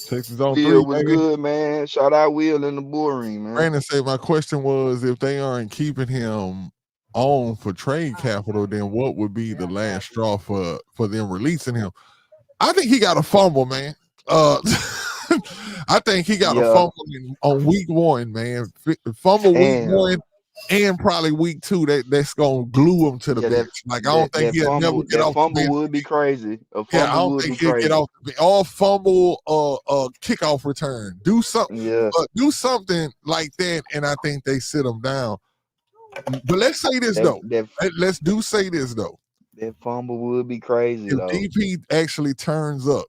Texans on Will 3 was baby. good, man. Shout out Will in the bullring, man. Brandon said my question was, if they aren't keeping him on for trade capital, then what would be the last straw for them releasing him? I think he got a fumble, man. I think he got a fumble on week 1, man. Fumble week 1 and probably week 2. That's gonna glue him to the bench. Like, I don't think he'll never get off. Fumble would be crazy. I don't think he'll get off the bench. Or fumble kickoff return. Do something. Do something like that, and I think they sit him down. But let's say this though. Let's say this though. That fumble would be crazy if though. DP actually turns up.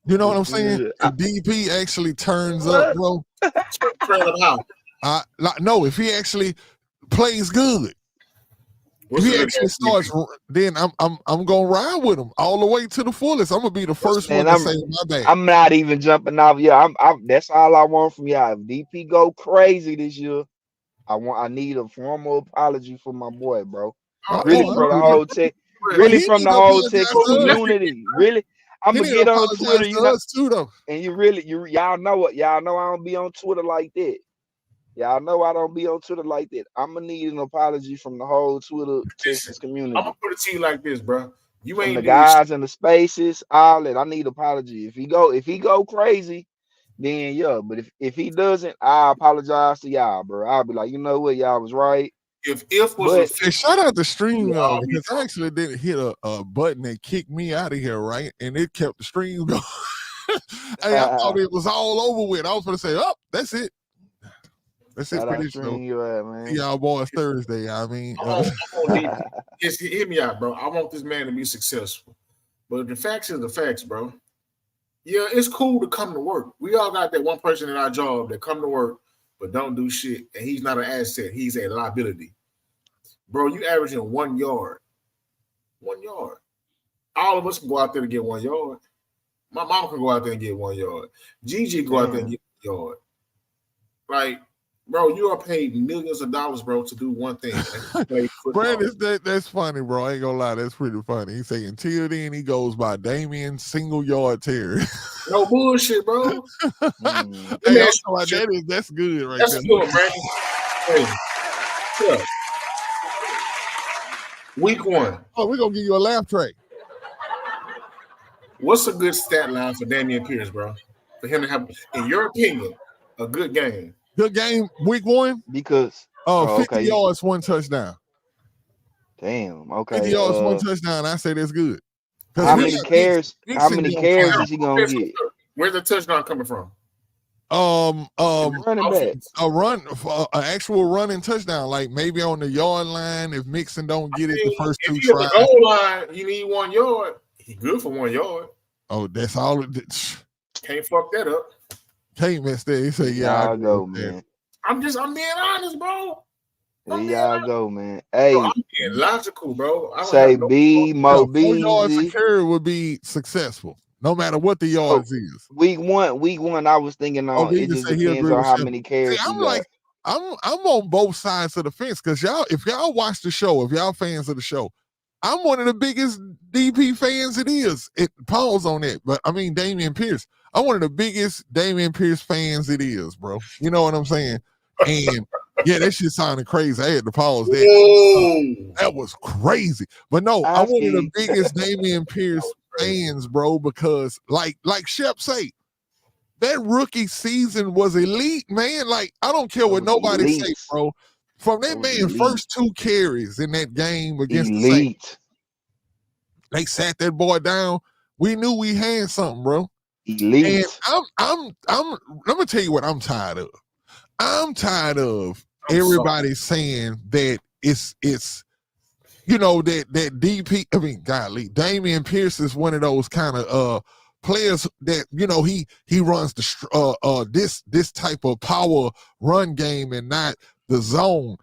You know what I'm saying? If DP actually turns up, bro. No, if he actually plays good. If he actually starts, then I'm gonna ride with him all the way to the fullest. I'm gonna be the first one to say my bad. I'm not even jumping off. Yeah, that's all I want from y'all. If DP go crazy this year, I need a formal apology for my boy, bro. Really from the whole Texas community. Really, I'm gonna get on Twitter, you know, too, though. and y'all know what, y'all know I don't be on Twitter like that. Y'all know I don't be on Twitter like that. I'm gonna need an apology from the whole Twitter Texas community. I'm gonna put it to you like this, bro. You ain't the guys in the spaces, all that. I need apology. If he go crazy, then yeah. But if he doesn't, I apologize to y'all, bro. I'll be like, you know what, y'all was right. Hey, shout out the stream though, because I actually didn't hit a button that kicked me out of here, right? And it kept the stream going. Hey, I thought it was all over with. I was gonna say, oh, that's it. That's it for this show. See y'all boys Thursday. I mean, just hear me out, bro. I want this man to be successful. But the facts is the facts, bro. Yeah, it's cool to come to work. We all got that one person in our job that come to work but don't do shit, and he's not an asset. He's a liability. Bro, you averaging 1 yard. 1 yard. All of us can go out there to get 1 yard. My mom can go out there and get 1 yard. Gigi go out there and get 1 yard. Like, bro, you are paid millions of dollars, bro, to do one thing. Brandon, that's funny, bro. I ain't gonna lie, that's pretty funny. He's saying until then he goes by Damian Single Yard Terry. No bullshit, bro. Hey, that's good right that's there. Good, Brandon. Hey, yeah. Week 1. Oh, we're gonna give you a laugh track. What's a good stat line for Damian Pierce, bro? For him to have, in your opinion, A good game. Good game, week 1. Because 50 okay, yards, 1 touchdown. damn, 50 okay. yards, 1 touchdown. I say that's good. How We many got carries? How Mixon many gonna carries find is he gonna get? Where's the touchdown coming from? Running back. a run, an actual running touchdown, like maybe on the yard line. If Mixon don't get it the first If 2 you at tries. the goal line, you need 1 yard. He good for 1 yard. Oh, that's all. Can't fuck that up. Can't miss that. He said, "Yeah, Y'all go, man. I'm being honest, bro. There y'all go, man. Bro, Hey, I'm being logical, bro. I don't say have no B, Mo 4 yards a Beasley. carry would be successful, no matter what the So yards is." week one, I was thinking Oh, on he it just just say he depends agree on with how Shep. many See, carries he I'm got. like, I'm on both sides of the fence because if y'all watch the show, if y'all fans of the show, I'm one of the biggest DP fans it is. It pause on it, but I mean Damian Pierce. I'm one of the biggest Damian Pierce fans it is, bro. You know what I'm saying? And yeah, that shit sounded crazy. I had to pause that. Whoa. That was crazy. But no, I'm one of the biggest Damian Pierce fans, bro, because like Shep say, that rookie season was elite, man. Like, I don't care what nobody say, bro. From that man first 2 carries in that game against the Saints, they sat that boy down. We knew we had something, bro. Elite. And I'm let me tell you what I'm tired of. I'm tired of everybody saying that it's you know that DP. I mean, golly, Damian Pierce is one of those kind of players that you know he runs the this type of power run game and not the zone.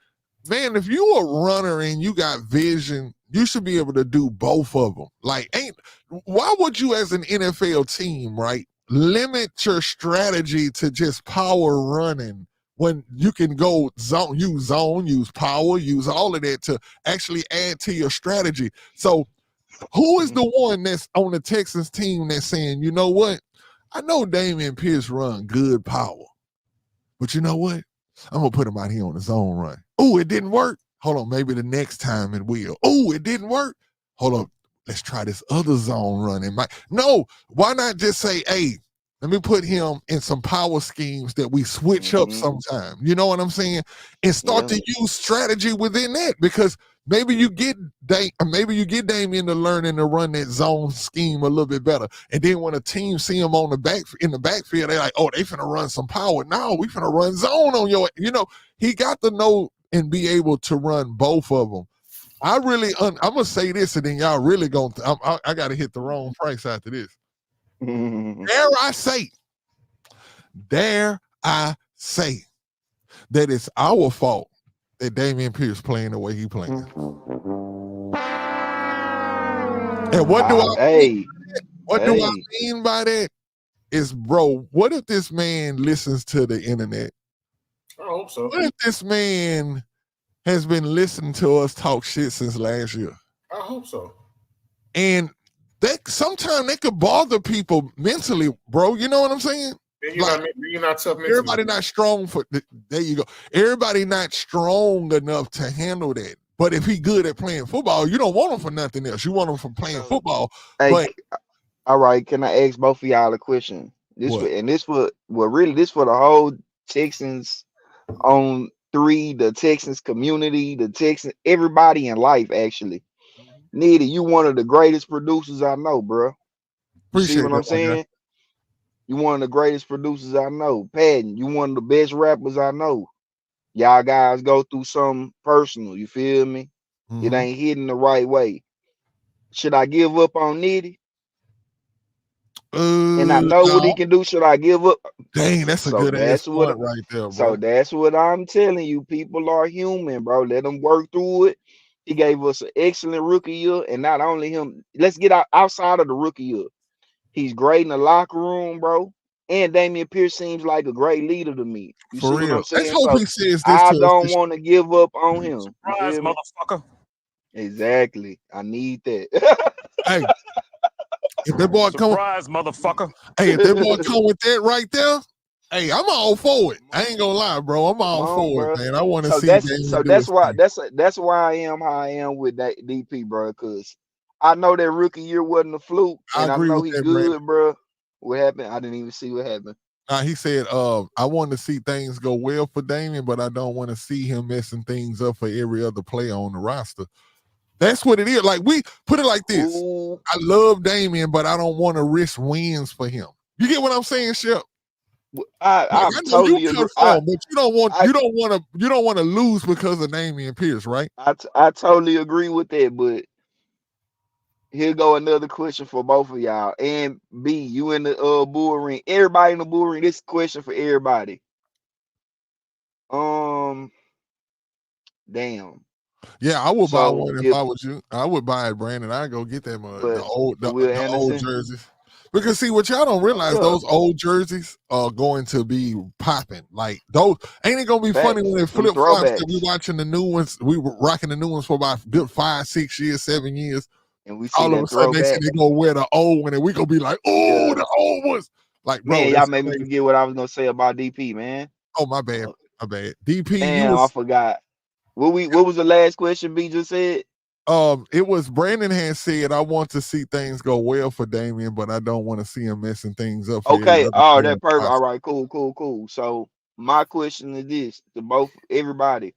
Man, if you a runner and you got vision, you should be able to do both of them. Like, why would you as an NFL team, right, limit your strategy to just power running when you can go zone, use power, use all of that to actually add to your strategy? So who is the one that's on the Texans team that's saying, you know what? I know Damian Pierce run good power, but you know what? I'm going to put him out here on the zone run. Oh, it didn't work. Hold on, maybe the next time it will. Oh, it didn't work. Hold on, let's try this other zone run. No, why not just say, hey, let me put him in some power schemes that we switch up sometime. You know what I'm saying? And start to use strategy within that because maybe you get Damian to learn and to run that zone scheme a little bit better. And then when a team see him on in the backfield, they're like, oh, they finna run some power. No, we finna run zone on your. You know, he got to know and be able to run both of them. I'm gonna say this, and then y'all really gonna. I got to hit the wrong price after this. Dare I say that it's our fault that Damian Pierce playing the way he playing. And what do I mean by that? Is, bro, what if this man listens to the internet? I hope so. What if this man has been listening to us talk shit since last year? I hope so. And that sometimes that could bother people mentally, bro. You know what I'm saying? You're not tough mentally. Everybody not strong for there you go. Everybody not strong enough to handle that. But if he good at playing football, you don't want him for nothing else. You want him for playing football. Hey, all right, can I ask both of y'all a question? This for the whole Texans on 3, the Texans community, the Texans, everybody in life actually. Nitty, you one of the greatest producers I know, bro. You see what I'm saying? You one of the greatest producers I know. Patton, you one of the best rappers I know. Y'all guys go through something personal, you feel me? It ain't hidden the right way. Should I give up on Nitty? And I know what he can do. Should I give up? Dang, that's a good ass point right there, bro. So that's what I'm telling you. People are human, bro. Let them work through it. He gave us an excellent rookie year, and not only him. Let's get outside of the rookie year. He's great in the locker room, bro. And Damian Pierce seems like a great leader to me. You see what I'm saying? Let's hope he says this. I don't want to give up on him. Surprise, motherfucker. Exactly. I need that. Hey, if that boy surprise, motherfucker. Hey, if that boy come with that right there, hey, I'm all for it. I ain't gonna lie, bro. I'm all for it, man. I want to see. That's why I am how I am with that DP, bro. Because I know that rookie year wasn't a fluke, and I know he's good, bro. What happened? I didn't even see what happened. He said, I want to see things go well for Damian, but I don't want to see him messing things up for every other player on the roster. That's what it is. Like, we put it like this. Ooh. I love Damian, but I don't want to risk wins for him. You get what I'm saying, Shep? I know totally you agree. but you don't want to lose because of Damian Pierce, right? I totally agree with that, but here go another question for both of y'all. And B, you in the bull ring. Everybody in the bull ring. This question for everybody. Damn. Yeah, I would buy one if if I was you. I would buy it, Brandon. I'd go get them but the old Will the old Anderson. jerseys. Because see, what y'all don't realize, yeah. those old jerseys are going to be popping. Like, those ain't it gonna be funny Facts. when they Them flip flops and throwbacks. we watching the new ones. We were rocking the new ones for about good 5, 6 years, 7 years. And we see All of that a sudden they say throwback. they gonna wear the old one, and we gonna be like, oh, Yeah. the old ones. Like, bro, Man, y'all that's made me crazy. forget what I was gonna say about DP, man. Oh, my bad. My bad. DP, Damn, I forgot. What was the last question B just said? It was Brandon had said, I want to see things go well for Damian, but I don't want to see him messing things up for Okay. every other Oh, player on that the perfect. All roster. right, cool. So my question is this to everybody.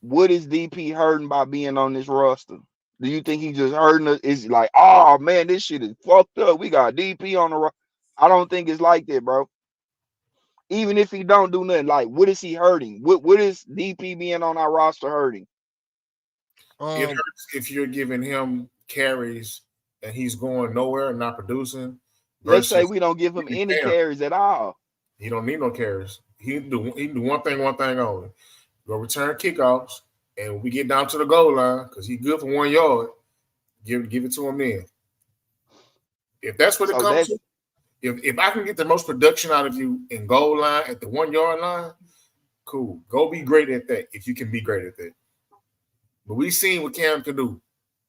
What is DP hurting by being on this roster? Do you think he just hurting us? Is like, oh man, this shit is fucked up. We got DP on the roster. I don't think it's like that, bro. Even if he don't do nothing, like, what is he hurting? What is DP being on our roster hurting? It hurts if you're giving him carries and he's going nowhere and not producing. Let's say we don't give him any Cam. carries at all. He don't need no carries. He can do one thing only. Go return kickoffs, and when we get down to the goal line, because he's good for 1 yard, give it to him then. If that's what it comes to, if I can get the most production out of you in goal line at the 1 yard line, cool. Go be great at that if you can be great at that. But we've seen what Cam can do.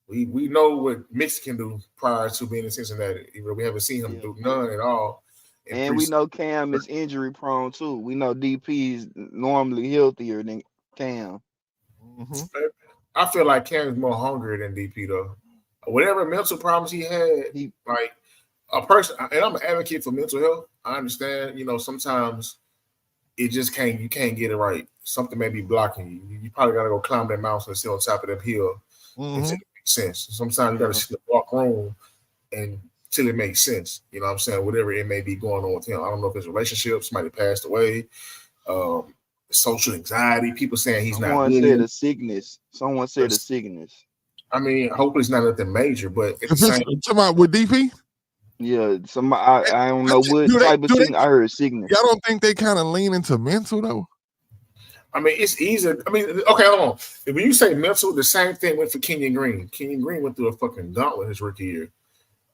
We know what Mitch can do prior to being in Cincinnati. Even though we haven't seen him do none at all. And we know Cam is injury prone too. We know DP is normally healthier than Cam. Mm-hmm. I feel like Cam is more hungry than DP though. Whatever mental problems he had, like a person, and I'm an advocate for mental health. I understand, sometimes it just you can't get it right. Something may be blocking you. You probably gotta go climb that mountain and sit on top of that hill until it makes sense. Sometimes you gotta sit in the walk room until it makes sense. You know what I'm saying? Whatever it may be going on with him. I don't know if it's relationships, somebody passed away, social anxiety, people saying he's not good. Someone said a sickness. Someone said a sickness. I mean, hopefully it's not nothing major, but at the same time with DP? Yeah, I don't know what type of sickness. I heard sickness. Y'all don't think they kind of lean into mental though? I mean, it's easy. I mean, okay, hold on. When you say mental, the same thing went for Kenyon Green. Kenyon Green went through a fucking gauntlet his rookie year,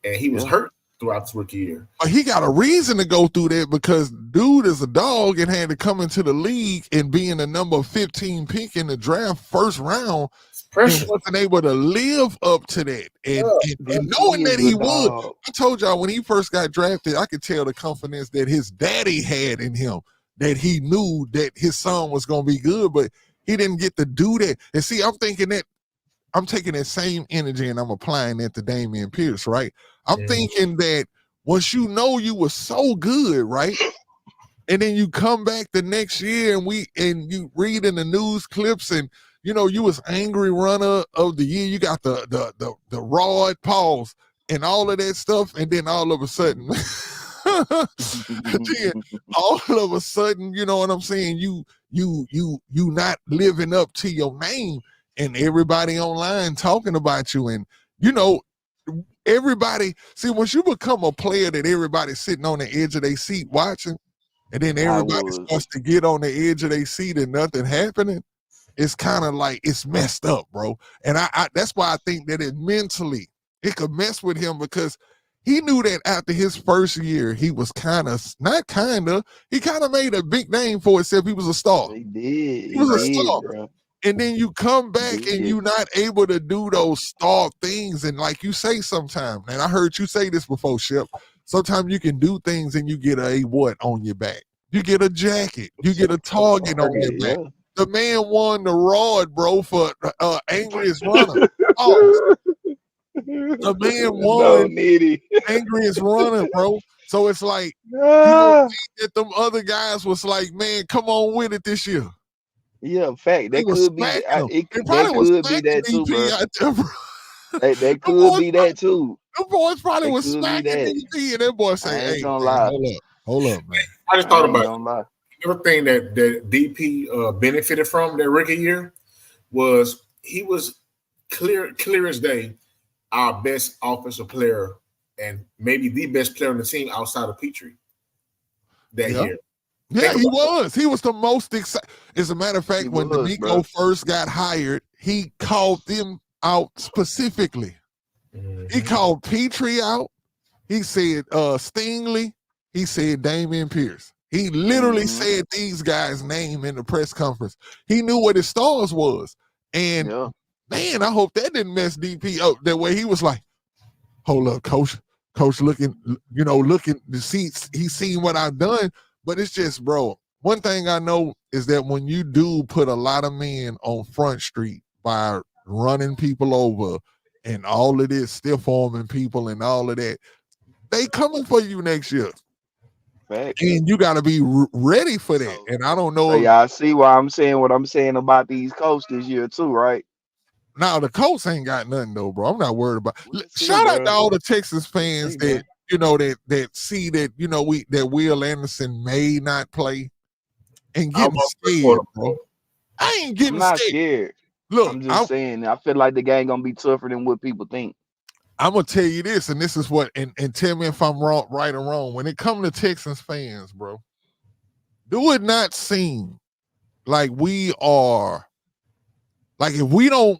and he was hurt throughout his rookie year. He got a reason to go through that because dude is a dog and had to come into the league and being the number 15 pick in the draft first round. And wasn't able to live up to that. And knowing that he would, I told y'all when he first got drafted, I could tell the confidence that his daddy had in him, that he knew that his son was going to be good, but he didn't get to do that. And see, I'm thinking that I'm taking that same energy and I'm applying that to Damian Pierce, right? I'm thinking that once you know you were so good, right? And then you come back the next year and you read in the news clips and you was angry runner of the year. You got the rod pause and all of that stuff, and then all of a sudden, you know what I'm saying? You not living up to your name, and everybody online talking about you, and everybody. See, once you become a player that everybody's sitting on the edge of their seat watching, and then everybody starts to get on the edge of their seat and nothing happening. It's kind of like it's messed up, bro. And I that's why I think that it could mess with him because he knew that after his first year, he was he kind of made a big name for himself. He was a star. He did. He was a star. Bro. And then you come back and you're not able to do those star things. And like you say sometimes, and I heard you say this before, Shep, sometimes you can do things and you get a what on your back. You get a jacket. You get a target on your back. Yeah. The man won the rod, bro, for angriest runner. The man won angriest runner, bro. So it's like Ah, that them other guys was like, man, come on with it this year. yeah, fact. They That was could be. smacking them. They That probably was could be smacking that too, DP bro. out there, bro. That Them could boys, be that too. them boys probably That was could be smacking that. DP, and that boy say, I ain't hey, gonna man, lie. hold up, man. I just I thought ain't about gonna lie. everything that DP benefited from that rookie year was he was clear as day, our best offensive player and maybe the best player on the team outside of Petrie that Yeah. year. Yeah, he was. He was the most excited. As a matter of fact, He when was, D'Amico bro. first got hired, he called them out specifically. He called Petrie out. He said Stingley. He said Damian Pierce. He literally said these guys' name in the press conference. He knew what his stars was. And Yeah. man, I hope that didn't mess DP up. That way he was like, hold up, coach looking to see, he's seen what I've done. But it's just, bro, one thing I know is that when you do put a lot of men on Front Street by running people over and all of this stiff arming people and all of that, they coming for you next year. Fact. And you got to be ready for that. So, And I don't so know. y'all see why I'm saying what I'm saying about these coaches this year too, right? Now the Colts ain't got nothing though, bro. I'm not worried about. We'll see, Shout out to bro. all the Texas We'll fans see, that that see that that Will Anderson may not play and I'm getting scared, bro. I ain't I'm getting not scared. scared. Look, I'm just saying. I feel like the game gonna be tougher than what people think. I'm gonna tell you this, and this is what, and tell me if I'm wrong, right or wrong. When it comes to Texans fans, bro, do it not seem like we are, like if we don't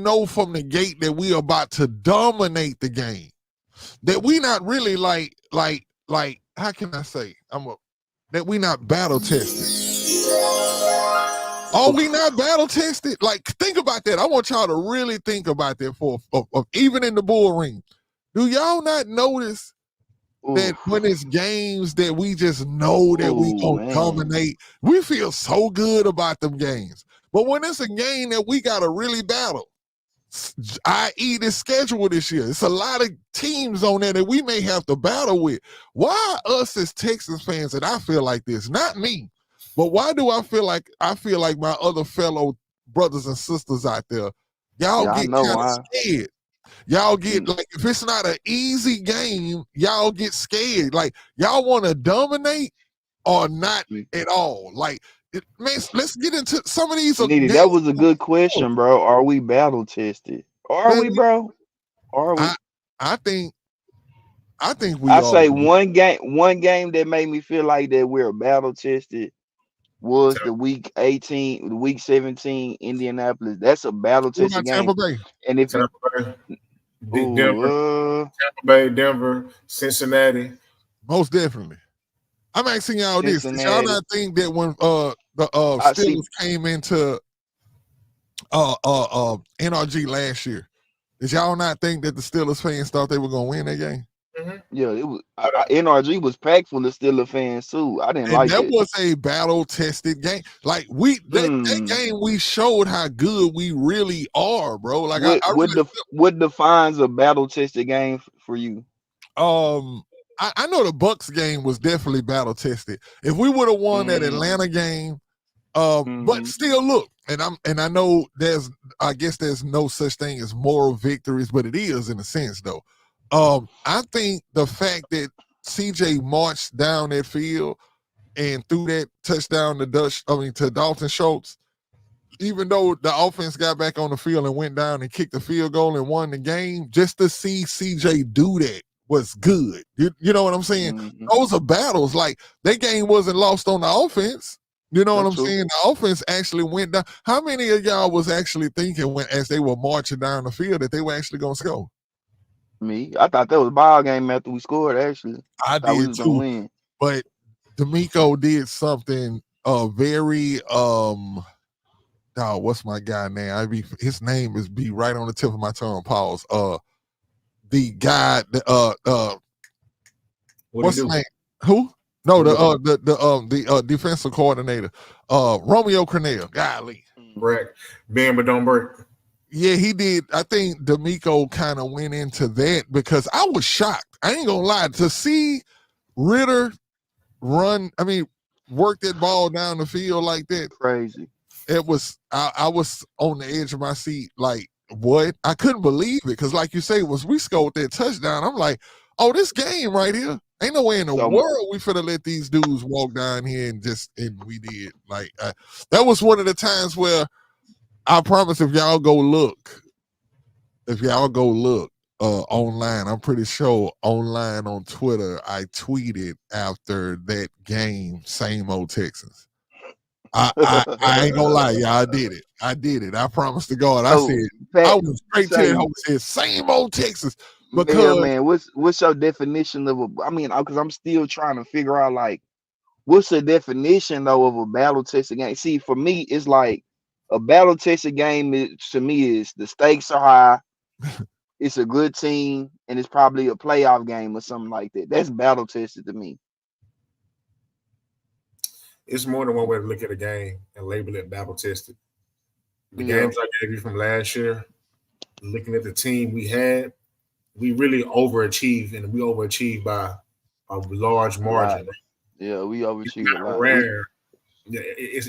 know from the gate that we are about to dominate the game, that we not really like how can I say that we not battle tested. Are we not battle tested? Like, think about that. I want y'all to really think about that for even in the bull ring. Do y'all not notice that when it's games that we just know that we gonna dominate, we feel so good about them games. But when it's a game that we gotta really battle, i.e. the schedule this year, it's a lot of teams on there that we may have to battle with. Why us as Texas fans, and I feel like this, not me, but why do I feel like my other fellow brothers and sisters out there, y'all Yeah, I get know kind of why. scared. Y'all get like, if it's not an easy game, y'all get scared. Like, y'all want to dominate or not at all. Like, man, let's get into some of these Nitty, games. that was a good question, bro. Are we battle tested? Are we, bro? Are we? I think we I are. say one game that made me feel like that we're battle tested was the week 18, the week 17 Indianapolis. That's a battle What tested about Tampa game. Bay? And if Tampa Bay, Denver, Cincinnati. Most definitely. I'm asking y'all this. Did y'all not think that when the Steelers came into NRG last year, did y'all not think that the Steelers fans thought they were gonna win that game? Yeah, it was NRG was packed full of Steelers fans too. I didn't like that it. was a battle tested game. Like that game, we showed how good we really are, bro. Like what defines a battle tested game for you? I know the Bucks game was definitely battle tested. If we would have won that Atlanta game, but still, look, and I know I guess there's no such thing as moral victories, but it is in a sense though. I think the fact that CJ marched down that field and threw that touchdown to Dalton Schultz, even though the offense got back on the field and went down and kicked the field goal and won the game, just to see CJ do that was good. You know what I'm saying? Those are battles. Like, that game wasn't lost on the offense. You know what I'm saying? The offense actually went down. How many of y'all was actually thinking as they were marching down the field that they were actually going to score? Me, I thought that was a ball game after we scored. Actually, I thought we did was gonna too. win. But D'Amico did something very what's my guy name? His name is right on the tip of my tongue. Pause. The guy. What's his name? Who? No, the defensive coordinator. Romeo Cornell. Golly. Break. Bend but don't break. Yeah, he did. I think D'Amico kind of went into that because I was shocked. I ain't gonna lie, to see Ritter work that ball down the field like that. Crazy. It was I was on the edge of my seat, like, what? I couldn't believe it because, like you say, was we scored that touchdown. I'm like, oh, this game right here. Ain't no way in the world we finna let these dudes walk down here and we did. Like that was one of the times where I promise if y'all go look online, I'm pretty sure online on Twitter, I tweeted after that game, same old Texans. I ain't gonna lie, y'all. I did it. I promise to God. I said I was straight to the home and said same old Texas. Because man, what's your definition of because I'm still trying to figure out like what's the definition though of a battle tested game? See, for me, it's like a battle tested game to me is the stakes are high, it's a good team, and it's probably a playoff game or something like that. That's battle tested to me. It's more than one way to look at a game and label it battle tested. The games I gave you from last year, looking at the team we had, we really overachieved, and we overachieved by a large margin. Yeah, we overachieved a lot. Rare. It's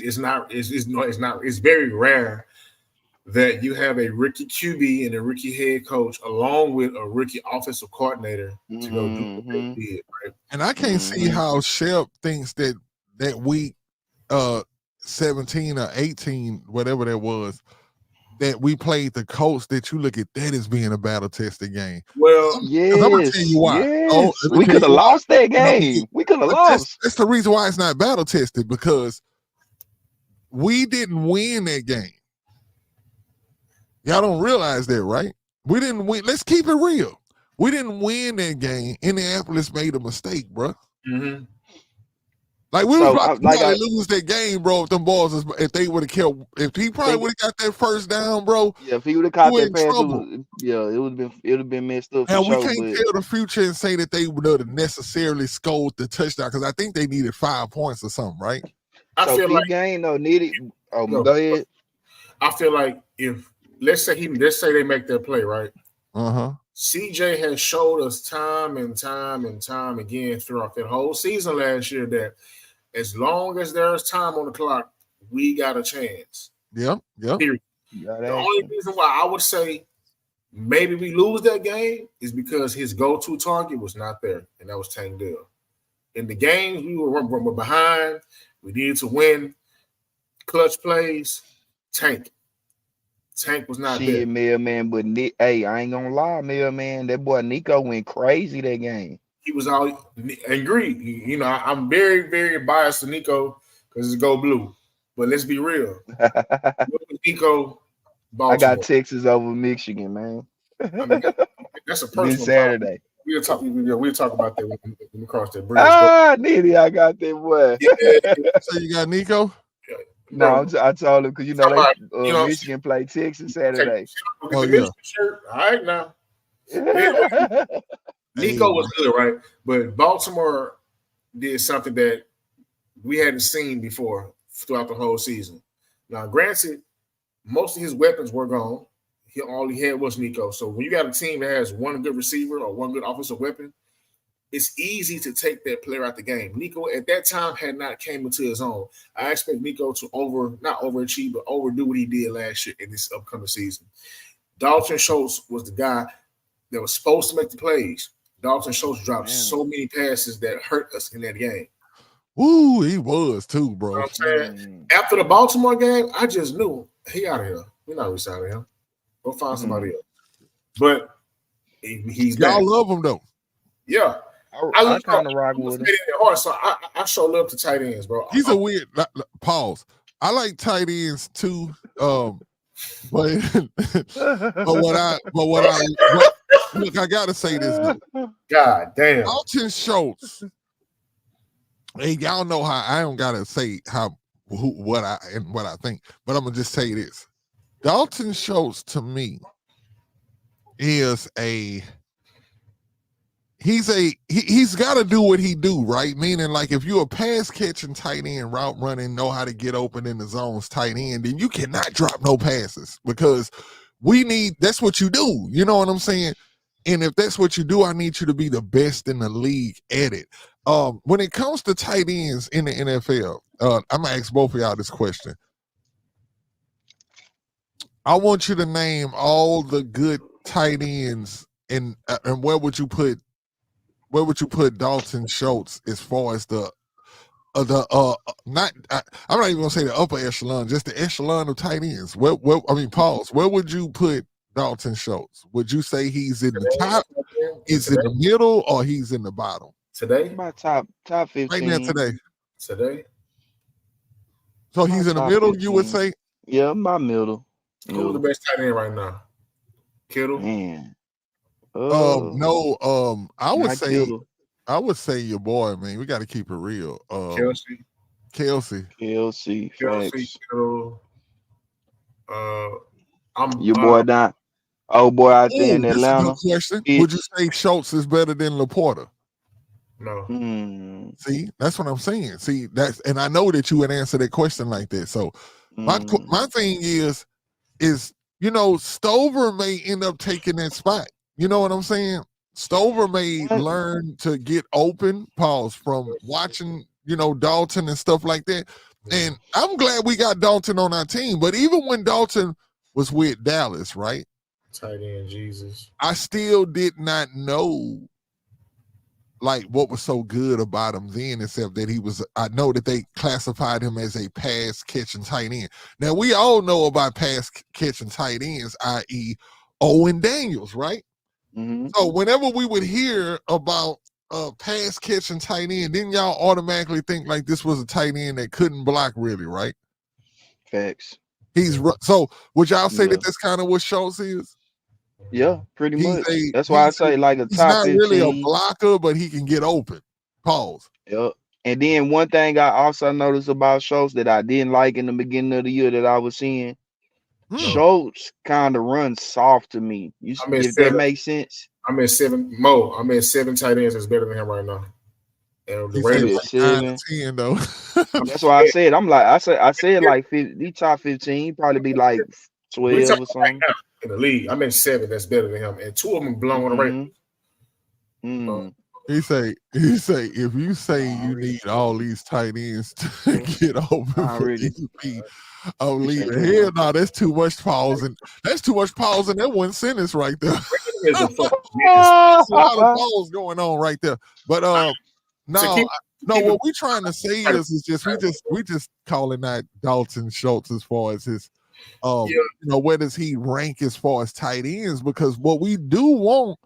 very rare that you have a rookie QB and a rookie head coach along with a rookie offensive coordinator to go do what they did. Right? And I can't see how Shep thinks that week 17 or 18, whatever that was, that we played the Colts, that you look at that as being a battle tested game. Well, yes, I'm gonna tell you why. Yes. We could have lost that game. We could have lost. That's the reason why it's not battle tested, because we didn't win that game. Y'all don't realize that, right? We didn't win. Let's keep it real. We didn't win that game. Indianapolis made a mistake, bro. Mm-hmm. Like we was about to lose that game, bro. If them balls, if they would have killed, if he probably would have got that first down, bro. Yeah, if he would have caught that pass, it would have been messed up. And we can't tell the future and say that they would have necessarily scored the touchdown, because I think they needed 5 points or something, right? I feel like game needed. Oh, go ahead. I feel like if let's say they make their play, right? CJ has showed us time and time and time again throughout that whole season last year that as long as there's time on the clock, we got a chance. Yeah. Period. The only reason why I would say maybe we lose that game is because his go-to target was not there, and that was Tank Dell. In the games we were behind, we needed to win. Clutch plays, Tank was not there. Mailman, but hey, I ain't gonna lie, Mailman, that boy Nico went crazy that game. He was all angry. You know, I'm very, very biased to Nico because it's go blue. But let's be real. Nico, Baltimore. I got Texas over Michigan, man. I mean, that's a personal Saturday. We'll talk about that when we cross that bridge. Nitty, I got that boy. So you got Nico? No, I told him because Michigan played Texas Saturday. Oh yeah. Shirt. All right now. Nico was good, right? But Baltimore did something that we hadn't seen before throughout the whole season. Now, granted, most of his weapons were gone. All he had was Nico. So when you got a team that has one good receiver or one good offensive weapon, it's easy to take that player out the game. Nico at that time had not came into his own. I expect Nico to not overachieve, but overdo what he did last year in this upcoming season. Dalton Schultz was the guy that was supposed to make the plays. Dalton Schultz dropped so many passes that hurt us in that game. Ooh, he was too, bro. You know what I'm saying? After the Baltimore game, I just knew he out of here. We're not resigning him. Go find somebody else. But he's back. Y'all love him though. Yeah. I kind of rock with him. So I show love to tight ends, bro. He's a weird pause. I like tight ends too. But look, I gotta say this. God damn. Dalton Schultz. Hey, y'all know how I don't gotta say what I think, but I'm gonna just say this. Dalton Schultz to me is he's got to do what he do, right? Meaning, like, if you're a pass catching tight end, route running, know how to get open in the zones tight end, then you cannot drop no passes, because that's what you do. You know what I'm saying? And if that's what you do, I need you to be the best in the league at it. When it comes to tight ends in the NFL, I'm gonna ask both of y'all this question. I want you to name all the good tight ends, and where would you put Dalton Schultz as far as I'm not even gonna say the upper echelon, just the echelon of tight ends. Pause. Where would you put Dalton Schultz? Would you say he's in the top, is in the middle, or he's in the bottom? Today? My top 15. Right now today. So My he's in the top middle, you would 15. say? Yeah, my middle. Who's the best tight end right now? Kittle? Man. No, I would not say Kittle. I would say your boy, man. We got to keep it real. Kelsey. Facts. Kittle. Your boy down. Old boy out there in This is a Atlanta. good question. Would you say Schultz is better than Laporta? No. See, that's what I'm saying. See, and I know that you would answer that question like that. So my thing is, Stover may end up taking that spot. You know what I'm saying? Stover may learn to get open, from watching, Dalton and stuff like that. And I'm glad we got Dalton on our team. But even when Dalton was with Dallas, right? Tight end Jesus. I still did not know what was so good about him then, except that I know that they classified him as a pass catching tight end. Now we all know about pass catching tight ends, i.e. Owen Daniels, right? Mm-hmm. So whenever we would hear about pass catching tight end, didn't y'all automatically think like this was a tight end that couldn't block really, right? Facts. So would y'all say that that's kind of what Schultz is? Yeah, pretty much. That's why I say like a top 15. He's not really a blocker, but he can get open. Pause. Yep. And then one thing I also noticed about Schultz that I didn't like in the beginning of the year that I was seeing, Schultz kind of runs soft to me. If that makes sense. I'm at 7. I'm at 7 tight ends that's better than him right now. And the Raiders at 7. 10 though. That's why I said I said like 50, the top 15, he'd probably be like 12 or something. Right now in the league, I'm at 7 that's better than him, and 2 of them belong on the Raiders. He say, if you say you need all these tight ends to get open for EP, I'll leave it. Hell no, that's too much pause, and that's too much pause in that one sentence right there. There's a lot of pause going on right there. But what we trying to say is just we just calling that Dalton Schultz as far as his where does he rank as far as tight ends? Because what we do want,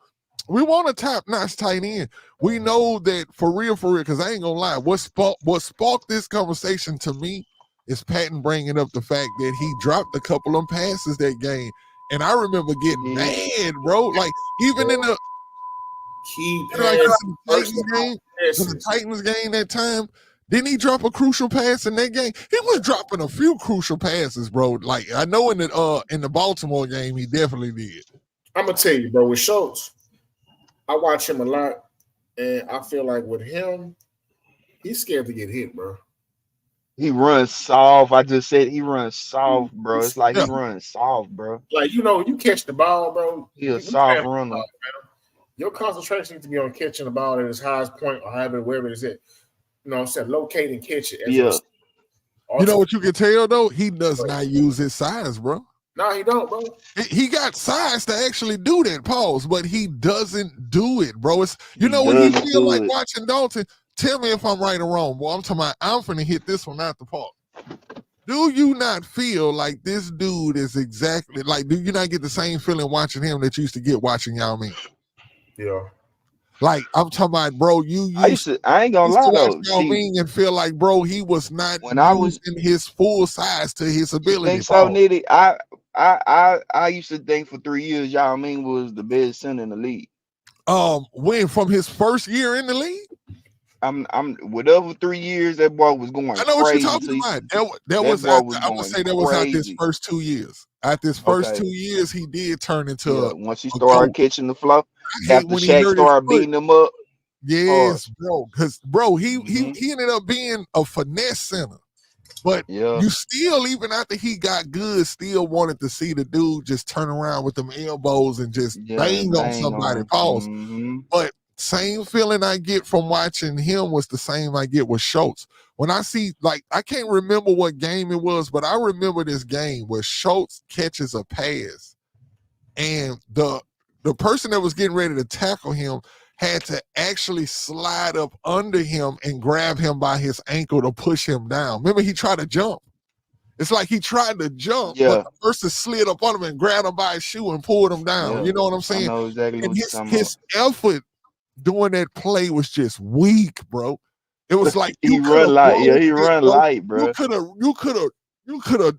we want a top-notch tight end. We know that for real, because I ain't gonna lie, what sparked this conversation to me is Patton bringing up the fact that he dropped a couple of passes that game. And I remember getting mad, bro. Like, even in the Titans game that time, didn't he drop a crucial pass in that game? He was dropping a few crucial passes, bro. Like, I know in the Baltimore game, he definitely did. I'm gonna tell you, bro, with Schultz, I watch him a lot, and I feel like with him, he's scared to get hit, bro. He runs soft. I just said he runs soft, bro. It's like he runs soft, bro. Like, you catch the ball, bro. He a soft runner. Your concentration needs to be on catching the ball at its highest point or wherever it is at. You know what I'm saying? Locate and catch it. You know what you can tell, though? He does not use his size, bro. No, he don't, bro. He got size to actually do that, pause, but he doesn't do it, bro. It's when you feel like watching Dalton, tell me if I'm right or wrong. Well, I'm talking about I'm finna hit this one out the park. Do you not feel like this dude is exactly like, do you not get the same feeling watching him that you used to get watching Yao Ming? Yeah. Like, I'm talking about, bro, I ain't gonna lie though. Yao Ming and feel like, bro, he was not using his full size to his ability. Think so, Nitty? I used to think for 3 years Yao Ming was the best center in the league. When from his first year in the league? I'm whatever 3 years that boy was going. I know what you're talking about. That was I would say that was out his first 2 years. At his first 2 years, he did turn into once he started catching the flow. After Shaq started beating him up. Yes, bro. Because he ended up being a finesse center. But Yeah. you still, even after he got good, still wanted to see the dude just turn around with them elbows and just bang on somebody. Pause. Mm-hmm. But same feeling I get from watching him was the same I get with Schultz. When I see, like, I can't remember what game it was, but I remember this game where Schultz catches a pass and the person that was getting ready to tackle him had to actually slide up under him and grab him by his ankle to push him down. Remember, he tried to jump. It's like he tried to jump, but the person slid up on him and grabbed him by his shoe and pulled him down. You know what I'm saying? I know exactly and what you're talking his effort doing that play was just weak, bro. It was like he run light. Yeah, he run light, bro. You could have,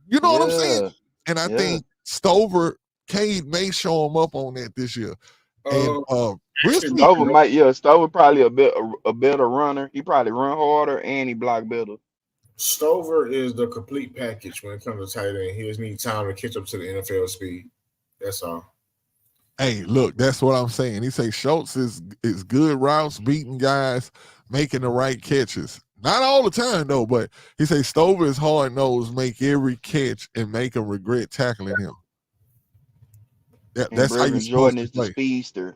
you know what I'm saying? And I think Stover, Cade may show him up on that this year. And Stover probably a better runner. He probably run harder and he block better. Stover is the complete package when it comes to tight end. He just needs time to catch up to the NFL speed. That's all. Hey, look, that's what I'm saying. He say Schultz is good routes, beating guys, making the right catches. Not all the time though, but he say Stover is hard nosed, make every catch and make him regret tackling him. That's how you Jordan is the speedster.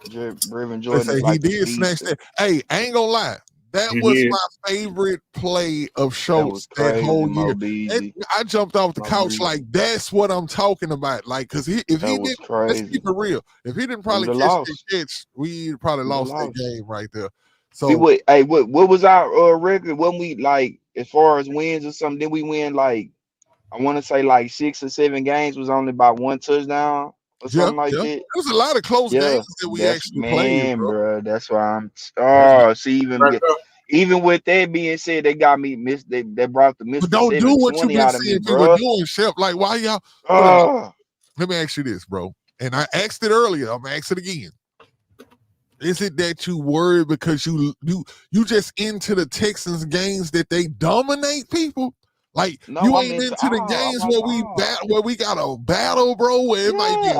Brevin Jordan is like he did snatch that. Hey, I ain't gonna lie. That was my favorite play of Schultz that whole year. I jumped off the couch like, that's what I'm talking about. Like, because if he didn't, let's keep it real. If he didn't probably catch that catch, we'd probably lost that game right there. So, what was our record? When we, like, as far as wins or something, did we win, like, I want to say like 6 or 7 games was only by 1 touchdown or something like that. There was a lot of close games that we actually played, bro. That's why even with that being said, they got me they brought the Mississippi don't do what you've been out of me, saying bro. Doing, Chef. Like, why y'all? Let me ask you this, bro. And I asked it earlier. I'm gonna ask it again. Is it that you worried because you just into the Texans games that they dominate people? Like, you ain't into the games where we got a battle, bro, where it might be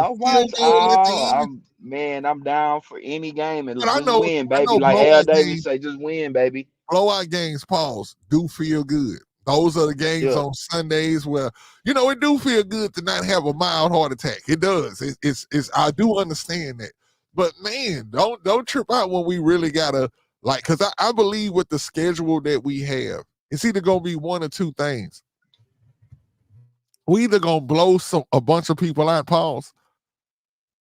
a man, I'm down for any game and just win, baby. Like Al Davis say, just win, baby. Blowout games, pause, do feel good. Those are the games on Sundays where, it do feel good to not have a mild heart attack. It does. It's I do understand that. But man, don't trip out when we really gotta, like, because I believe with the schedule that we have, it's either gonna be one or two things. We either gonna blow a bunch of people out, pause,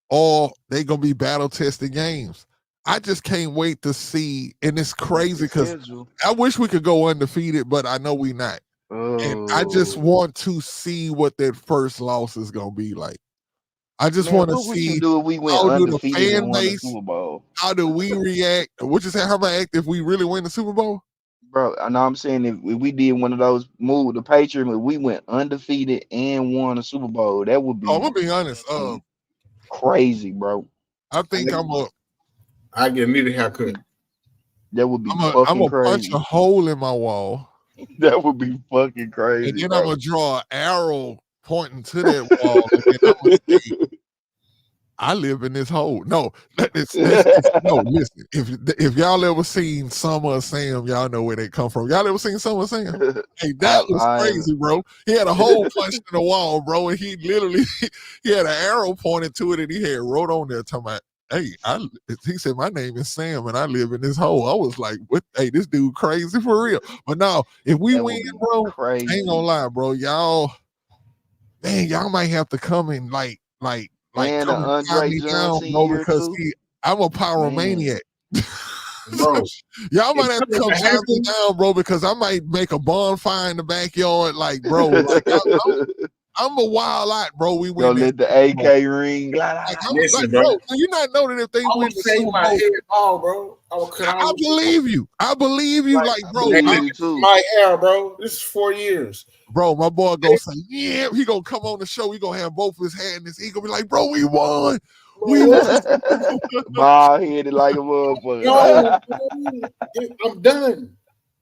or they gonna be battle tested games. I just can't wait to see, and it's crazy because I wish we could go undefeated, but I know we not. And I just want to see what that first loss is gonna be like. I just want to see if we went how do the undefeated fan and won the base, Super Bowl. how do we react? What you say? How about act if we really win the Super Bowl? Bro, I know I'm saying if we did one of those moves, the Patriots, if we went undefeated and won a Super Bowl, that would be. I'm gonna be honest. Crazy, bro. I think I get me the haircut. That would be I'm fucking gonna crazy. punch a hole in my wall. That would be fucking crazy. And then bro. I'm gonna draw an arrow pointing to that wall, and then I'm gonna say, I live in this hole. No, no. Listen, if y'all ever seen Summer of Sam, y'all know where they come from. Y'all ever seen Summer of Sam? Hey, that was crazy, bro. He had a hole punched in the wall, bro, and he literally he had an arrow pointed to it, and he had wrote on there talking about, hey, he said my name is Sam, and I live in this hole. I was like, what? Hey, this dude crazy for real. But no, if we win, bro, crazy. I ain't gonna lie, bro. Y'all might have to come in like and come and Andre me Johnson down, bro, because I'm a pyromaniac. Bro, y'all might have to come shut me down, bro, because I might make a bonfire in the backyard, like, bro. Like, I'm a wild out, bro. We win. Let the AK ring. Listen, bro. You not know that if they win the Super Bowl, bro. I believe you. I believe you, like, bro. My hair, bro. This is 4 years. Bro, my boy gonna say, yeah, he gonna come on the show. He gonna have both his hands. He gonna be like, bro, we won. We won. Bald headed like a motherfucker. No, I'm done.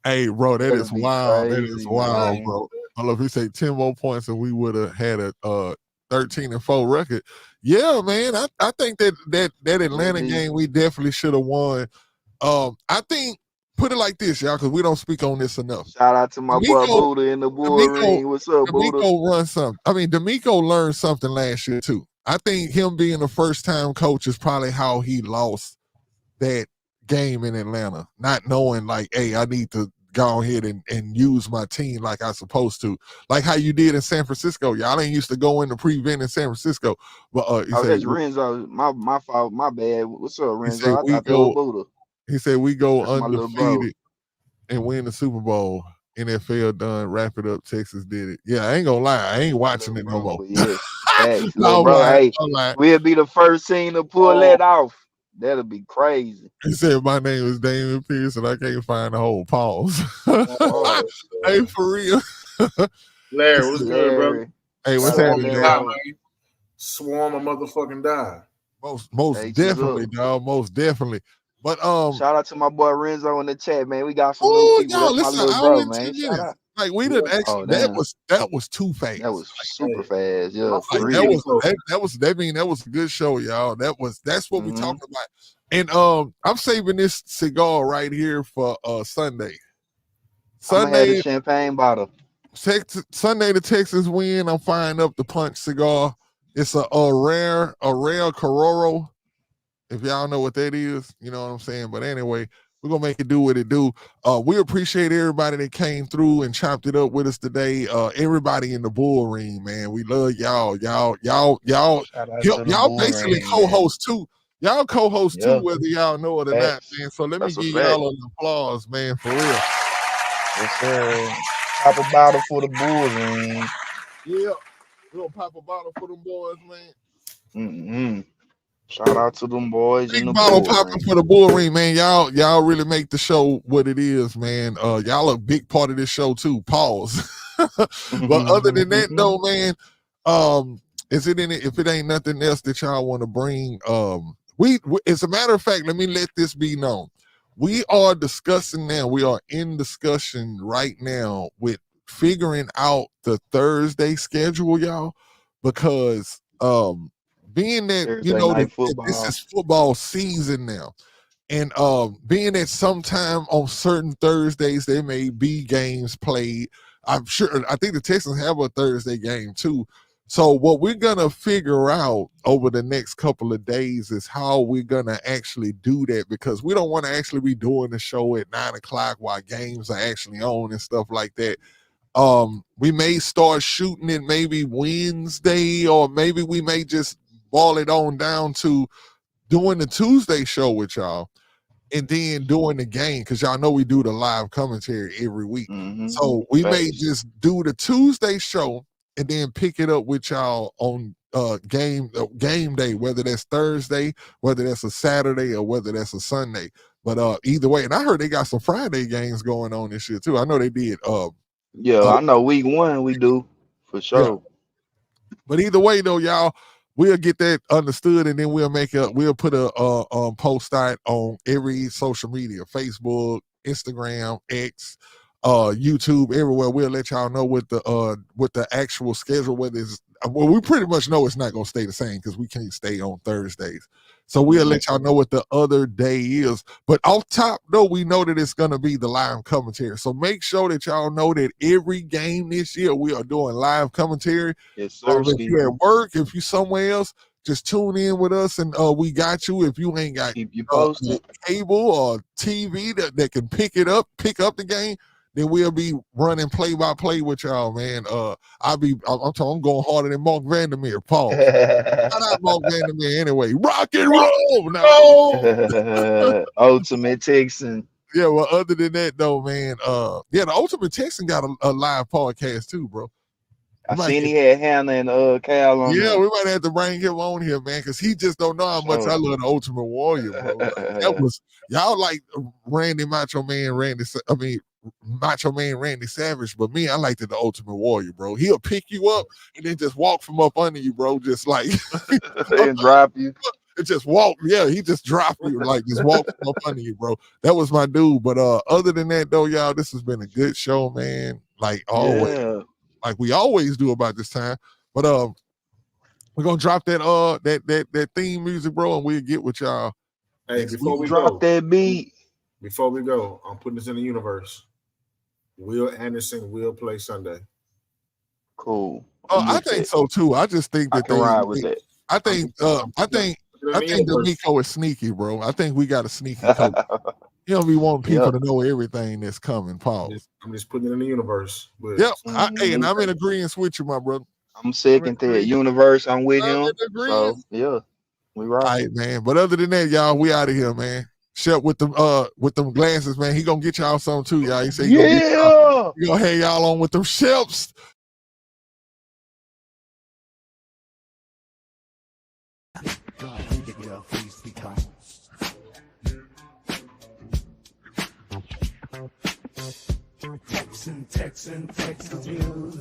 Hey, bro, that is wild. That is wild, man. Bro. I love if he say 10 more points and we would have had a 13-4 record. Yeah, man. I think that Atlanta game we definitely should have won. I think put it like this, y'all, because we don't speak on this enough. Shout out to my boy D'Amico, Buddha in the bull ring. What's up, Buddha? D'Amico runs something. I mean, D'Amico learned something last year too. I think him being a first-time coach is probably how he lost that game in Atlanta, not knowing like, hey, I need to go ahead and use my team like I supposed to, like how you did in San Francisco. Y'all ain't used to go in to prevent in San Francisco. But that's Renzo. My fault. My bad. What's up, Renzo? I thought that was Buddha. He said we go That's my little bro. undefeated and win the Super Bowl. NFL done, wrap it up. Texas did it. Yeah, I ain't gonna lie, I ain't watching it no more. Yeah, thanks, little bro. Hey, we'll be the first team to pull that off. That'll be crazy. He said my name is Damon Pierce and I can't find the whole pause. Hey, for real. Larry, what's good, bro? Hey, what's happening? Swarm a motherfucking die. Most definitely, dog. Most definitely. But shout out to my boy Renzo in the chat, man. We got some new people. That's my little bro, man. Shout out. Like we didn't actually. That was too fast. That was super fast. Yeah, like, that was a good show, y'all. That's what we talking about. And I'm saving this cigar right here for Sunday. Sunday, the champagne bottle. Sunday, the Texans win. I'm firing up the Punch cigar. It's a rare Carroro. If y'all know what that is, you know what I'm saying. But anyway, we're gonna make it do what it do. We appreciate everybody that came through and chopped it up with us today. Everybody in the bull ring, man. We love y'all. Y'all basically co-host too. Y'all co-host too, whether y'all know it or not, man. So let me give y'all an applause, man, for real. Yes, sir. Pop a bottle for the bull ring. Yeah, we're gonna pop a bottle for them boys, man. Shout out to them boys in the bottle popping for the bull ring, man. Y'all really make the show what it is, man. Y'all a big part of this show too. Pause. But other than that, though, man, if it ain't nothing else that y'all want to bring, we as a matter of fact, let me let this be known. We are discussing now. We are in discussion right now with figuring out the Thursday schedule, y'all, because being that Thursday, you know that this is football season now, and being that sometime on certain Thursdays there may be games played. I think the Texans have a Thursday game too. So what we're gonna figure out over the next couple of days is how we're gonna actually do that, because we don't want to actually be doing the show at 9:00 while games are actually on and stuff like that. We may start shooting it maybe Wednesday, or maybe we may just ball it on down to doing the Tuesday show with y'all and then doing the game, because y'all know we do the live commentary every week. So we may just do the Tuesday show and then pick it up with y'all on game day, whether that's Thursday, whether that's a Saturday, or whether that's a Sunday. But either way, and I heard they got some Friday games going on this year too. I know they did. I know week 1 we do for sure. Yeah. But either way, though, y'all, we'll get that understood, and then we'll put a post out on every social media: Facebook, Instagram, X, YouTube, everywhere. We'll let y'all know what the actual schedule. We pretty much know it's not gonna stay the same because we can't stay on Thursdays. So we'll let y'all know what the other day is. But off top, though, we know that it's going to be the live commentary. So make sure that y'all know that every game this year we are doing live commentary. Yes, sir. If you're at work, if you're somewhere else, just tune in with us, and we got you. If you ain't got cable or TV that can pick up the game, then we'll be running play-by-play with y'all, man. I'm going harder than Mark Vandermeer. Pause. Shout out Mark Vandermeer anyway. Rock and roll. No. Ultimate Texan. Yeah, well, other than that, though, man, the Ultimate Texan got a live podcast too, bro. I seen he had Hannah and Cal on there. We might have to bring him on here, man, because he just don't know how much I love the Ultimate Warrior, bro. Like, that was y'all like Macho Man Randy Savage, but me, I liked the Ultimate Warrior, bro. He'll pick you up and then just walk from up under you, bro, just like and drop you. And just walk, he just drop you, like just walk from up under you, bro. That was my dude. But other than that, though, y'all, this has been a good show, man. Like always. Yeah. Like we always do about this time. But we're gonna drop that theme music, bro, and we'll get with y'all. Hey, before we drop that beat. Before we go, I'm putting this in the universe. Will Anderson will play Sunday. Cool. Oh, I'm I with think that. so too. I just think I that can ride with that. I think D'Amico is sneaky, bro. I think we got a sneaky coach. You don't be wanting people to know everything that's coming. Pause. I'm just putting it in the universe. But yep. And I'm in agreement with you, my brother. I'm second that universe. I'm with him. in agreement. So yeah, we right. All right, man. But other than that, y'all, we out of here, man. Shep with them glasses, man. He gonna get y'all some too, y'all. He said he gonna hang y'all on with them Sheps. Texans news.